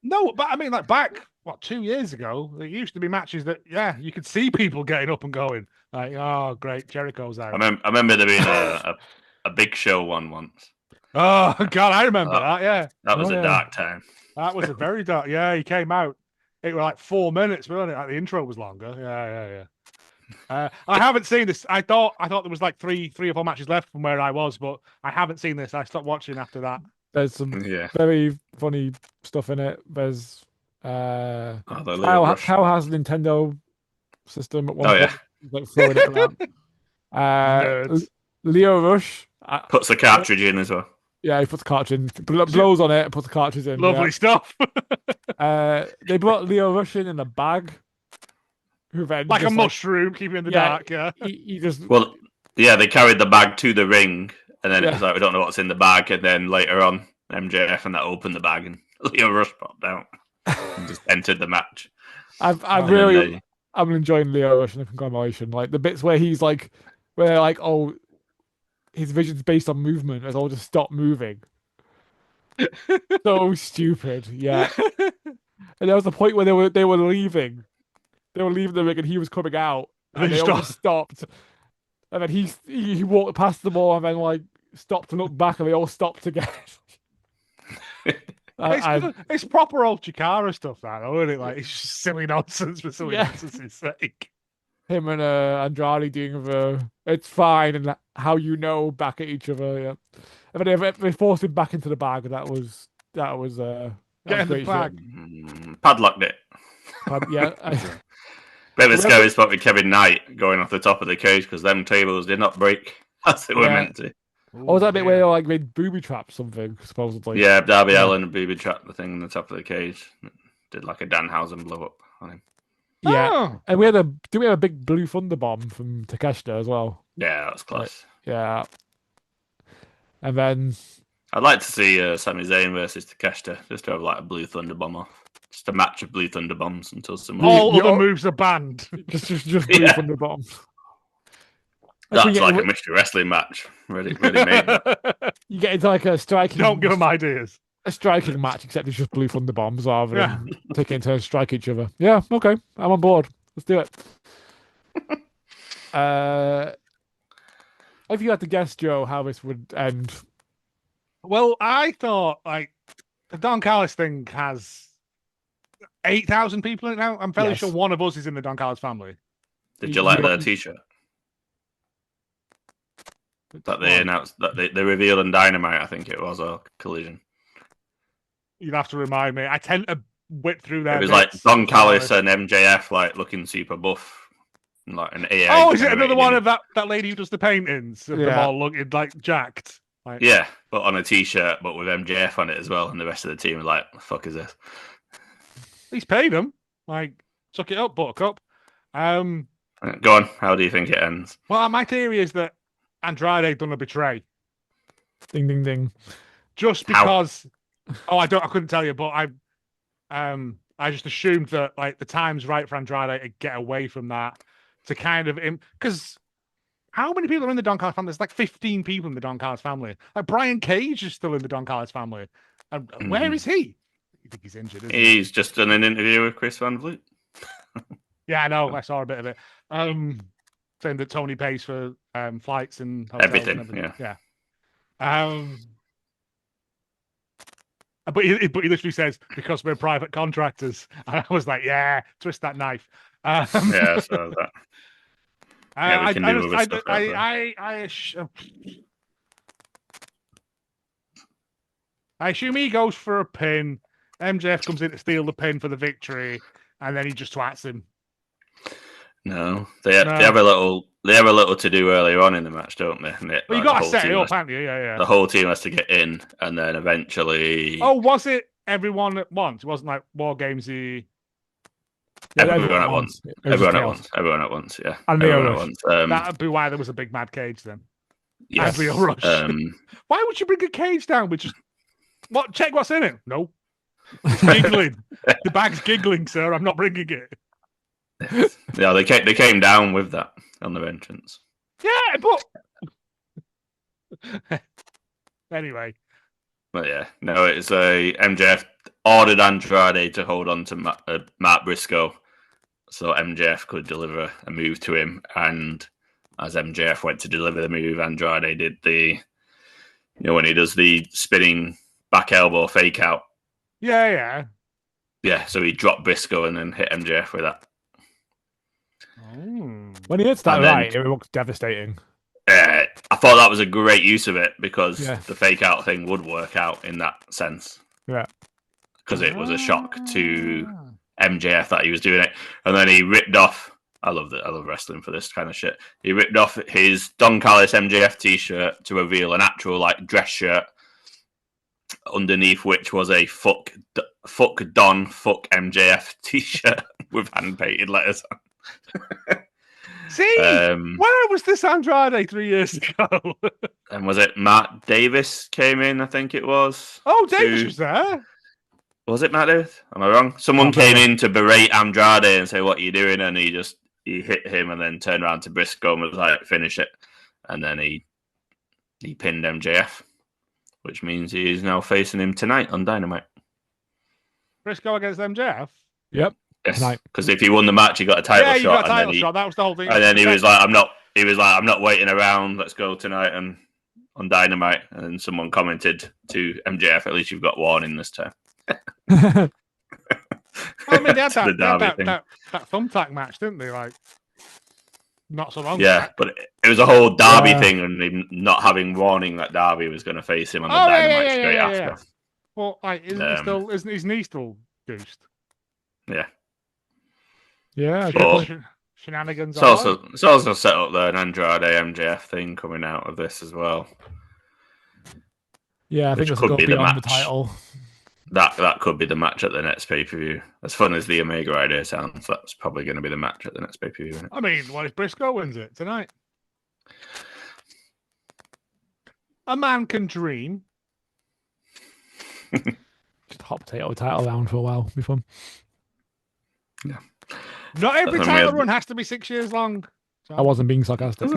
No, but I mean, like back 2 years ago, there used to be matches that you could see people getting up and going. Like, oh, great, Jericho's out. I remember there being a Big Show one once. Oh God, I remember that. Yeah, that was a dark time. That was a very dark. Yeah, he came out. It was like 4 minutes, wasn't it? Like the intro was longer. Yeah. I haven't seen this. I thought there was like three or four matches left from where I was, but I haven't seen this. I stopped watching after that. There's some very funny stuff in it. There's Kyle has a Nintendo system at one point. Like throwing it around. Leo Rush puts the cartridge in as well. Yeah, he puts the cartridge in, blows on it, and puts the cartridge in. Lovely stuff. They brought Leo Rush in a bag. Who then like a mushroom, keep him in the dark. Yeah, he just they carried the bag to the ring, and then it was like we don't know what's in the bag, and then later on MJF and that opened the bag, and Leo Rush popped out and just entered the match. I'm enjoying Leo Rush and the conglomeration, like the bits where he's like, oh, his vision's based on movement, as I'll just stop moving. So stupid, yeah. And there was a point where they were leaving. They were leaving the ring, and he was coming out, and they all stopped. And then he walked past them all, and then like stopped and looked back, and they all stopped again. It's proper old Chikara stuff, that, though, isn't it? Like, it's just silly nonsense for silly nonsense's sake. Him and Andrade doing it's fine, and how back at each other. Yeah, and then they forced him back into the bag, and that was get in the bag. Padlocked it. Bit of a scary spot with Kevin Knight going off the top of the cage because them tables did not break as they were meant to. Or was that bit where they booby trapped something, supposedly? Yeah, Darby Allin booby trapped the thing on the top of the cage. did like a Danhausen blow up on him. Yeah, Oh. and we had a big blue thunder bomb from Takeshita as well. Yeah, that's close. Yeah, and then I'd like to see Sami Zayn versus Takeshita, just to have like a blue thunder bomb off. Just a match of blue thunder bombs until someone. All other moves are banned. just blue thunder bomb. That's like a mystery wrestling match. Ready made. You get into like a striking. Don't give them ideas. A striking match, except it's just blue thunder bombs rather than taking turns to strike each other. Yeah, okay, I'm on board. Let's do it. If you had to guess, Joe, how this would end. Well, I thought like the Don Callis thing has 8,000 people in it now. I'm fairly sure one of us is in the Don Callis family. Did you like their T-shirt? That they announced that they revealed on Dynamite, I think it was, or Collision. You'd have to remind me. I tend to whip through that. It was like Don Callis and MJF like looking super buff, like an AA. Oh, is it another one of that lady who does the paintings of them all looking like jacked? Like... Yeah, but on a T-shirt, but with MJF on it as well, and the rest of the team are like, "The fuck is this?" He's paid them. Like, suck it up, Buttercup. Go on. How do you think it ends? Well, my theory is that Andrade done a betray. Ding ding ding. Just because. I couldn't tell you, but I just assumed that like the time's right for Andrade to get away from that to kind of because how many people are in the Don Callis family? There's like 15 people in the Don Callis family. Like Brian Cage is still in the Don Callis family. Where is he? You think he's injured? Isn't he? He's just done an interview with Chris Van Vliet. Yeah, I know. I saw a bit of it. Saying that Tony pays for flights and hotels everything. And everything. Yeah. But he literally says, because we're private contractors. And I was like, yeah, twist that knife. Yeah, so that. Yeah, we can do other stuff. I assume he goes for a pin. MJF comes in to steal the pin for the victory, and then he just twats him. No, they have a little to do earlier on in the match, don't they? Well, you got to set it up, haven't you? Yeah. The whole team has to get in, and then eventually. Oh, was it everyone at once? It wasn't like War Gamesy. Everyone at once. Everyone at once. Yeah. And everyone at once. That'd be why there was a big mad cage then. Yes. Real rush. Why would you bring a cage down with just what? Check what's in it. No. It's giggling. The bag's giggling, sir. I'm not bringing it. Yeah, they came down with that on their entrance. Yeah, but anyway. But yeah, no, it's a MJF ordered Andrade to hold on to Matt Briscoe, so MJF could deliver a move to him. And as MJF went to deliver the move, Andrade did when he does the spinning back elbow fake out. Yeah. So he dropped Briscoe and then hit MJF with that. When he hits that right, it looks devastating. I thought that was a great use of it because the fake out thing would work out in that sense. Yeah. Because it was a shock to MJF that he was doing it. And then he ripped off, I love wrestling for this kind of shit. He ripped off his Don Callis MJF t-shirt to reveal an actual like dress shirt underneath which was a fuck Don, fuck MJF t-shirt with hand painted letters on. See, where was this Andrade 3 years ago? And was it Matt Davis came in? I think it was. Oh, Davis was there. Was it Matt Davis? Am I wrong? Someone came in to berate Andrade and say, "What are you doing?" And he hit him and then turned around to Briscoe and was like, "Finish it." And then he pinned MJF, which means he is now facing him tonight on Dynamite. Briscoe against MJF. Yep. Yes, because if he won the match, he got a title shot. Yeah, you got a title shot. That was the whole thing. And then he was like, "I'm not waiting around. Let's go tonight and on Dynamite." And then someone commented to MJF, "At least you've got warning this time." I mean, they had that thumbtack match, didn't they? Like, not so long. Yeah, but it was a whole Darby thing, and him not having warning that Darby was going to face him on the Dynamite straight after. Well, like, isn't his knee still goosed? Yeah. Yeah, shenanigans. It's also set up there an Andrade MJF thing coming out of this as well. Yeah, I think it's going to be on the title. that could be the match at the next pay-per-view. As fun as the Omega idea sounds, that's probably going to be the match at the next pay-per-view. I mean, what if Briscoe wins it tonight? A man can dream. Just hot potato title round for a while. Be fun. Yeah. Not every title run has to be 6 years long. So. I wasn't being sarcastic.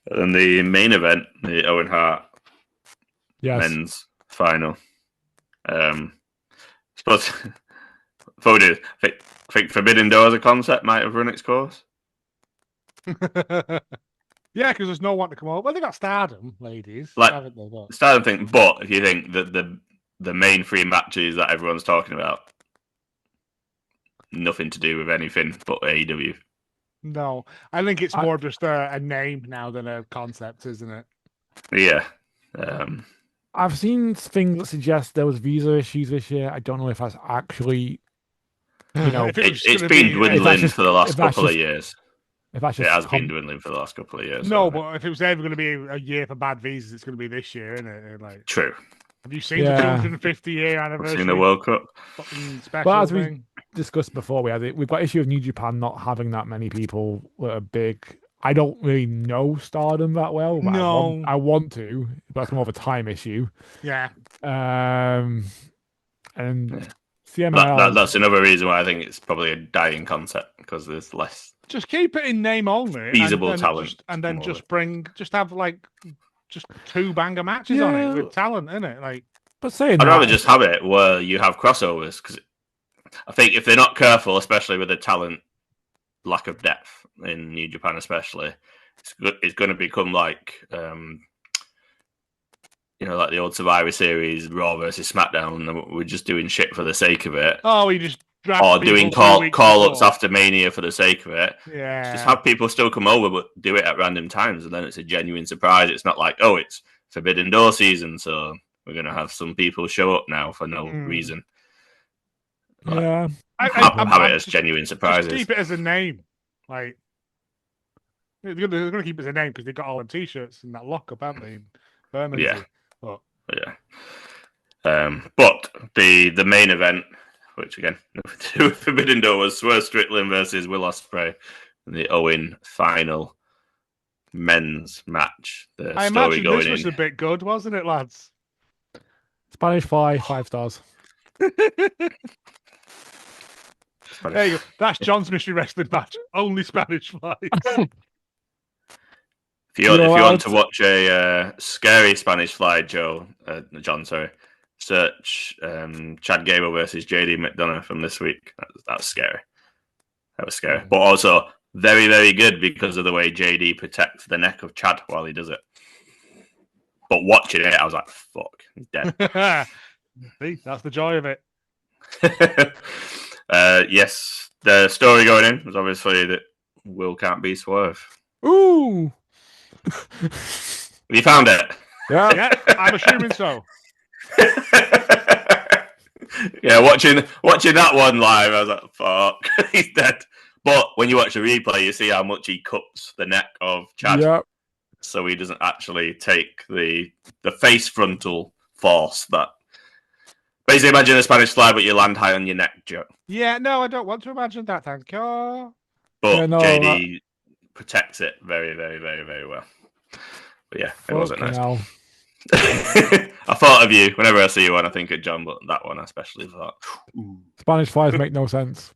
And the main event, the Owen Hart men's final. Suppose I think Forbidden Door as a concept might have run its course. Yeah, because there's no one to come over. Well, they got Stardom, ladies. Like haven't they? Stardom thing, but if you think that the main 3 matches that everyone's talking about, nothing to do with anything but AEW. No, I think it's more just a name now than a concept, isn't it? Yeah. I've seen things that suggest there was visa issues this year. I don't know if that's actually, it's been dwindling for the last couple of years. If that's it has been dwindling for the last couple of years. No, but if it was ever going to be a year for bad visas, it's going to be this year, isn't it? Like, true. Have you seen the 250-year anniversary? Seen the World Cup. Special as thing? We discussed before, we've got issue of New Japan not having that many people that are big. I don't really know Stardom that well. But no, I want to. But that's more of a time issue. Yeah. And CMLL. That's another reason why I think it's probably a dying concept because there's less. Just keep it in name only. Feasible talent. Just have like 2 banger matches on it with talent in it. Like, but saying I'd rather just have it where you have crossovers because I think if they're not careful, especially with the talent lack of depth in New Japan, especially, it's going to become like like the old Survivor Series, Raw versus SmackDown, and we're just doing shit for the sake of it. Oh, we just or doing call-ups after Mania for the sake of it. Yeah. Just have people still come over, but do it at random times, and then it's a genuine surprise. It's not like, oh, it's Forbidden Door season, so we're going to have some people show up now for no reason. Yeah. Have it as genuine surprises. Just keep it as a name. Like, they're going to keep it as a name because they've got all the T-shirts and that lockup, haven't they? Bermondsey. Yeah. But the main event, which again, nothing to do with Forbidden Door, was Swerve Strickland versus Will Ospreay in the Owen final men's match. I imagine this was a bit good, wasn't it, lads? Spanish Fly, 5 stars. There you go. That's John's Mystery Wrestling match. Only Spanish Fly. If you want to watch a scary Spanish Fly, John, search Chad Gable versus JD McDonough from this week. That was scary. That was scary. But also very, very good because of the way JD protects the neck of Chad while he does it. But watching it, I was like, fuck, he's dead. See, that's the joy of it. Yes, the story going in was obviously that Will can't be Swerve. Ooh! You found it? Yeah, I'm assuming so. Yeah, watching that one live, I was like, fuck, he's dead. But when you watch the replay, you see how much he cuts the neck of Chad. Yep. So he doesn't actually take the face frontal force that... Basically, imagine a Spanish Fly, but you land high on your neck, Joe. Yeah, no, I don't want to imagine that, thank you. But JD protects it very, very, very, very well. But yeah, it wasn't nice. I thought of you whenever I see you on. I think of John, but that one I especially thought. Ooh. Spanish Flies make no sense.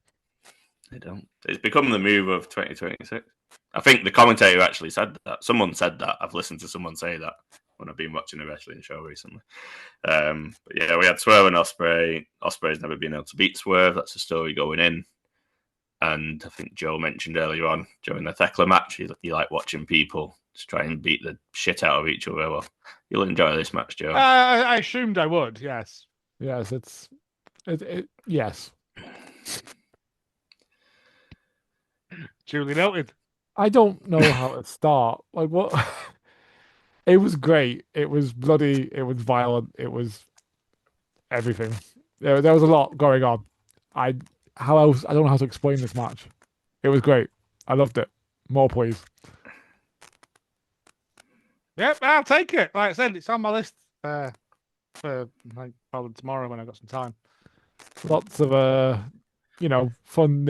They don't. It's become the move of 2026. I think the commentator actually said that. Someone said that. I've listened to someone say that when I've been watching a wrestling show recently. But yeah, we had Swerve and Ospreay. Ospreay's never been able to beat Swerve. That's the story going in. And I think Joe mentioned earlier on during the Thekla match, you like watching people just try and beat the shit out of each other. Well, you'll enjoy this match, Joe. I assumed I would, yes. Yes, yes. Duly noted. I don't know how to start. Like, what? It was great. It was bloody. It was violent. It was everything. There was a lot going on. How else? I don't know how to explain this match. It was great. I loved it. More, please. Yep, I'll take it. Like I said, it's on my list. for like probably tomorrow when I got some time. Lots of fun.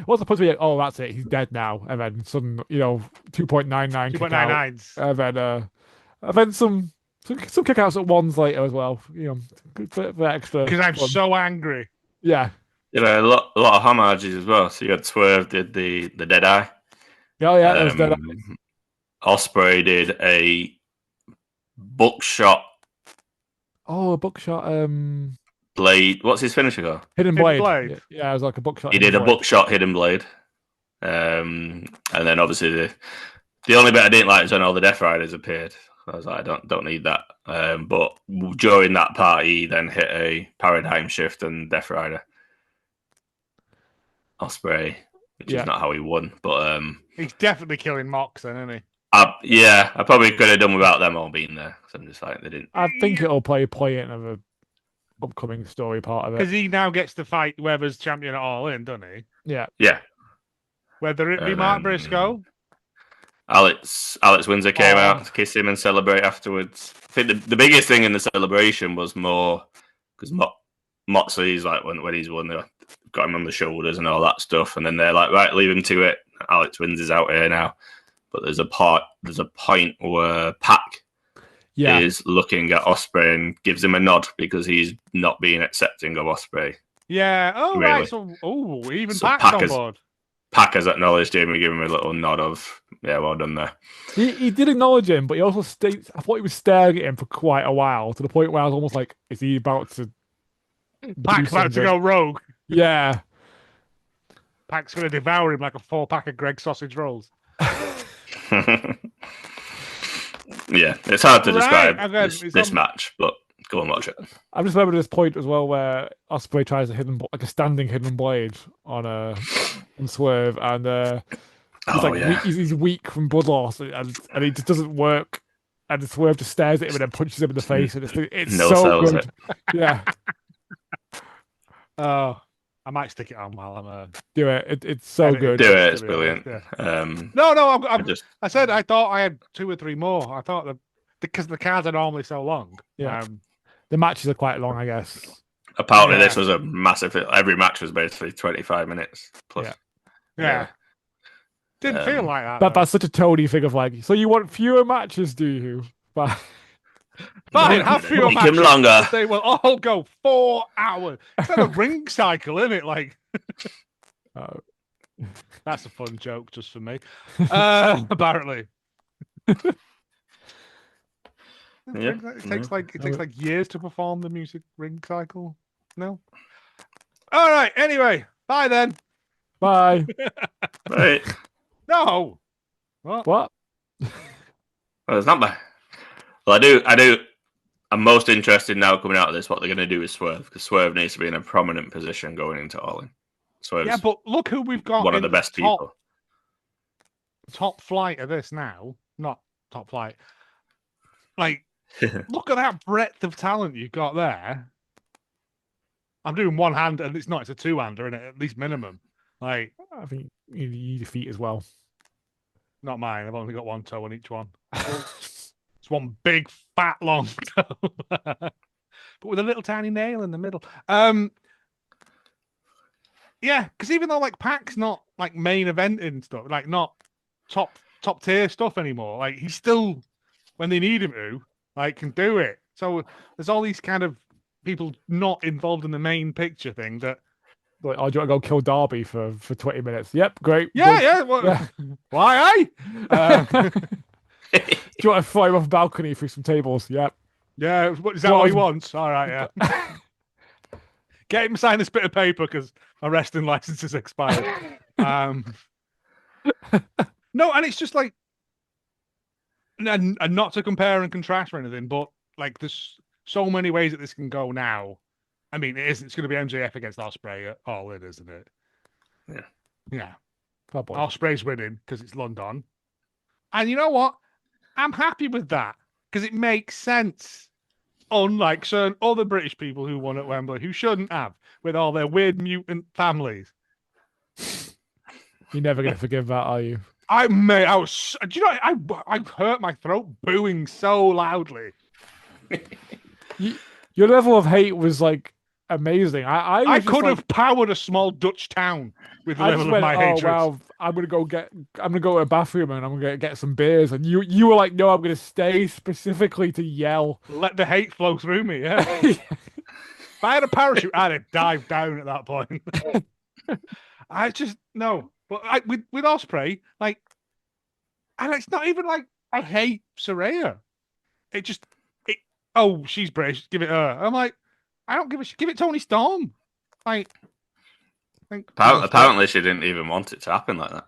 What's supposed to be? Like, oh, that's it. He's dead now. And then some 2.99 kick out. 2.99s. And then some kickouts at ones later as well. Good for extra. Because I'm so angry. Yeah. A lot of homages as well. So you had Swerve did the Dead Eye. Oh yeah, that was Dead Eye. Ospreay did a buckshot. Oh, a buckshot. Blade. What's his finisher called? Hidden Blade. Yeah, it was like a buckshot. He did a buckshot Hidden Blade. And then obviously the only bit I didn't like is when all the Death Riders appeared. I was like, I don't need that. But during that part, he then hit a paradigm shift and Death Rider. Ospreay, which is not how he won. But he's definitely killing Mox then, isn't he? I probably could have done without them all being there. So I'm just like, they didn't. I think it'll play in of a upcoming story part of it. Because he now gets to fight whoever's champion at All In, doesn't he? Yeah. Yeah. Whether it be Mark Briscoe. Alex Windsor came out to kiss him and celebrate afterwards. I think the biggest thing in the celebration was more because Moxley's like when he's won, they've got him on the shoulders and all that stuff, and then they're like, right, leave him to it. Alex Windsor's out here now, but there's a point where Pac is looking at Ospreay and gives him a nod because he's not being accepting of Ospreay. Yeah. Oh really. Right. So even Pac's on board. Pac has acknowledged him and given him a little nod of, yeah, well done there. He did acknowledge him, but he also states, I thought he was staring at him for quite a while, to the point where I was almost like, is he about to... Pac's about to go rogue. Yeah. Pac's going to devour him like a 4-pack of Greg's sausage rolls. Yeah, it's hard to describe this match, but go and watch it. I just remember this point as well where Ospreay tries a standing hidden blade on Swerve, and he's weak from blood loss, and it just doesn't work. And Swerve just stares at him and then punches him in the face, and it's so good. Yeah. Oh, I might stick it on while I'm do it. It's so good. Do it. It's brilliant. Yeah. No. I said I thought I had 2 or 3 more. I thought because the cards are normally so long. Yeah. The matches are quite long, I guess. Apparently, this was a massive. Every match was basically 25 minutes plus. Yeah. Didn't feel like that. That's such a Tony thing of like, so you want fewer matches, do you? Fine, have fewer matches. Longer. They will all go 4 hours. It's like a ring cycle, isn't it? Like, that's a fun joke just for me. Apparently. It takes like years to perform the music ring cycle. No. All right. Anyway, bye then. Bye. Right. No. What? Well, it's not bad. Well, I do. I'm most interested now coming out of this what they're going to do with Swerve, because Swerve needs to be in a prominent position going into All In. Yeah, but look who we've got. One of the best people. Top flight of this now, not top flight. Like, look at that breadth of talent you've got there. I'm doing one hand, and it's not. It's a 2-hander, and at least minimum. Like, I think you need your feet as well. Not mine. I've only got 1 toe on each one. It's one big, fat, long toe, but with a little tiny nail in the middle. Yeah, because even though like Pac's not like main eventing stuff, like not top tier stuff anymore, like he's still, when they need him to, like can do it. So there's all these kind of people not involved in the main picture thing that. Like, oh, do you want to go kill Darby for 20 minutes? Yep, great. Yeah. Why, Do you want to fly him off a balcony through some tables? Yep. Yeah, is that what he wants? All right, yeah. Get him to sign this bit of paper because my wrestling license is expired. No, and it's just like, and not to compare and contrast or anything, but like there's so many ways that this can go now. I mean, it's going to be MJF against Ospreay All In, isn't it? Yeah. Ospreay's winning because it's London. And you know what? I'm happy with that because it makes sense. Unlike certain other British people who won at Wembley, who shouldn't have, with all their weird mutant families. You're never going to forgive that, are you? I hurt my throat booing so loudly. Your level of hate was like amazing. I could have powered a small Dutch town with the level of my hatred. Wow, I'm gonna go to a bathroom and I'm gonna get some beers. And you were like, no, I'm gonna stay specifically to yell. Let the hate flow through me. Yeah. If I had a parachute, I'd have dived down at that point. I just no. But with Ospreay, like, and it's not even like I hate Saraya. Oh, she's British. Give it her. I'm like, I don't give a shit. Give it Tony Storm. Like, apparently she didn't even want it to happen like that.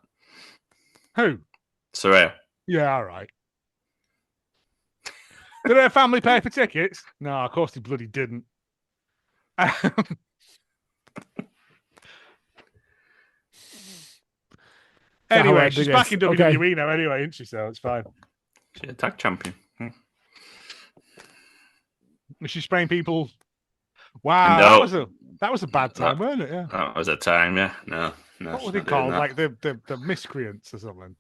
Who? Saraya. Yeah, all right. Did her family pay for tickets? No, of course they bloody didn't. Anyway, she's back in WWE now anyway, isn't she? So it's fine. She's a tag champion. She's spraying people. Wow, that was a bad time, wasn't it? Yeah. That was a time, yeah. No. What were they called? Like the miscreants or something.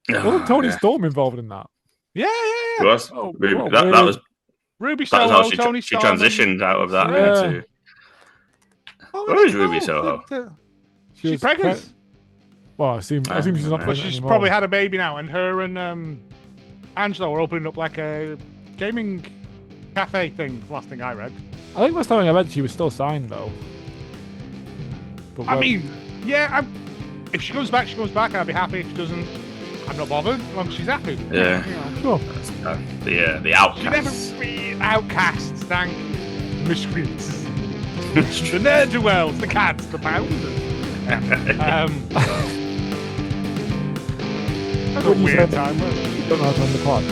Wasn't Tony Storm involved in that? Yeah. It was. That was Ruby Soho. That's how Tony she Storm transitioned out of that into. Where is Ruby Soho? She's pregnant. Well, I assume she's not. But she's probably had a baby now, and her and Angelo are opening up like a gaming cafe thing. Last thing I read. I think last time I read she was still signed though. But I mean, yeah. If she comes back, she comes back. I'll be happy. If she doesn't, I'm not bothered. As long as she's happy. Yeah. Sure. The outcasts. She never be outcasts. Thank you. Miscreants. The ne'er-do-wells, the cats, the pounders. That's a weird time, wasn't it? You don't know how to run the clock.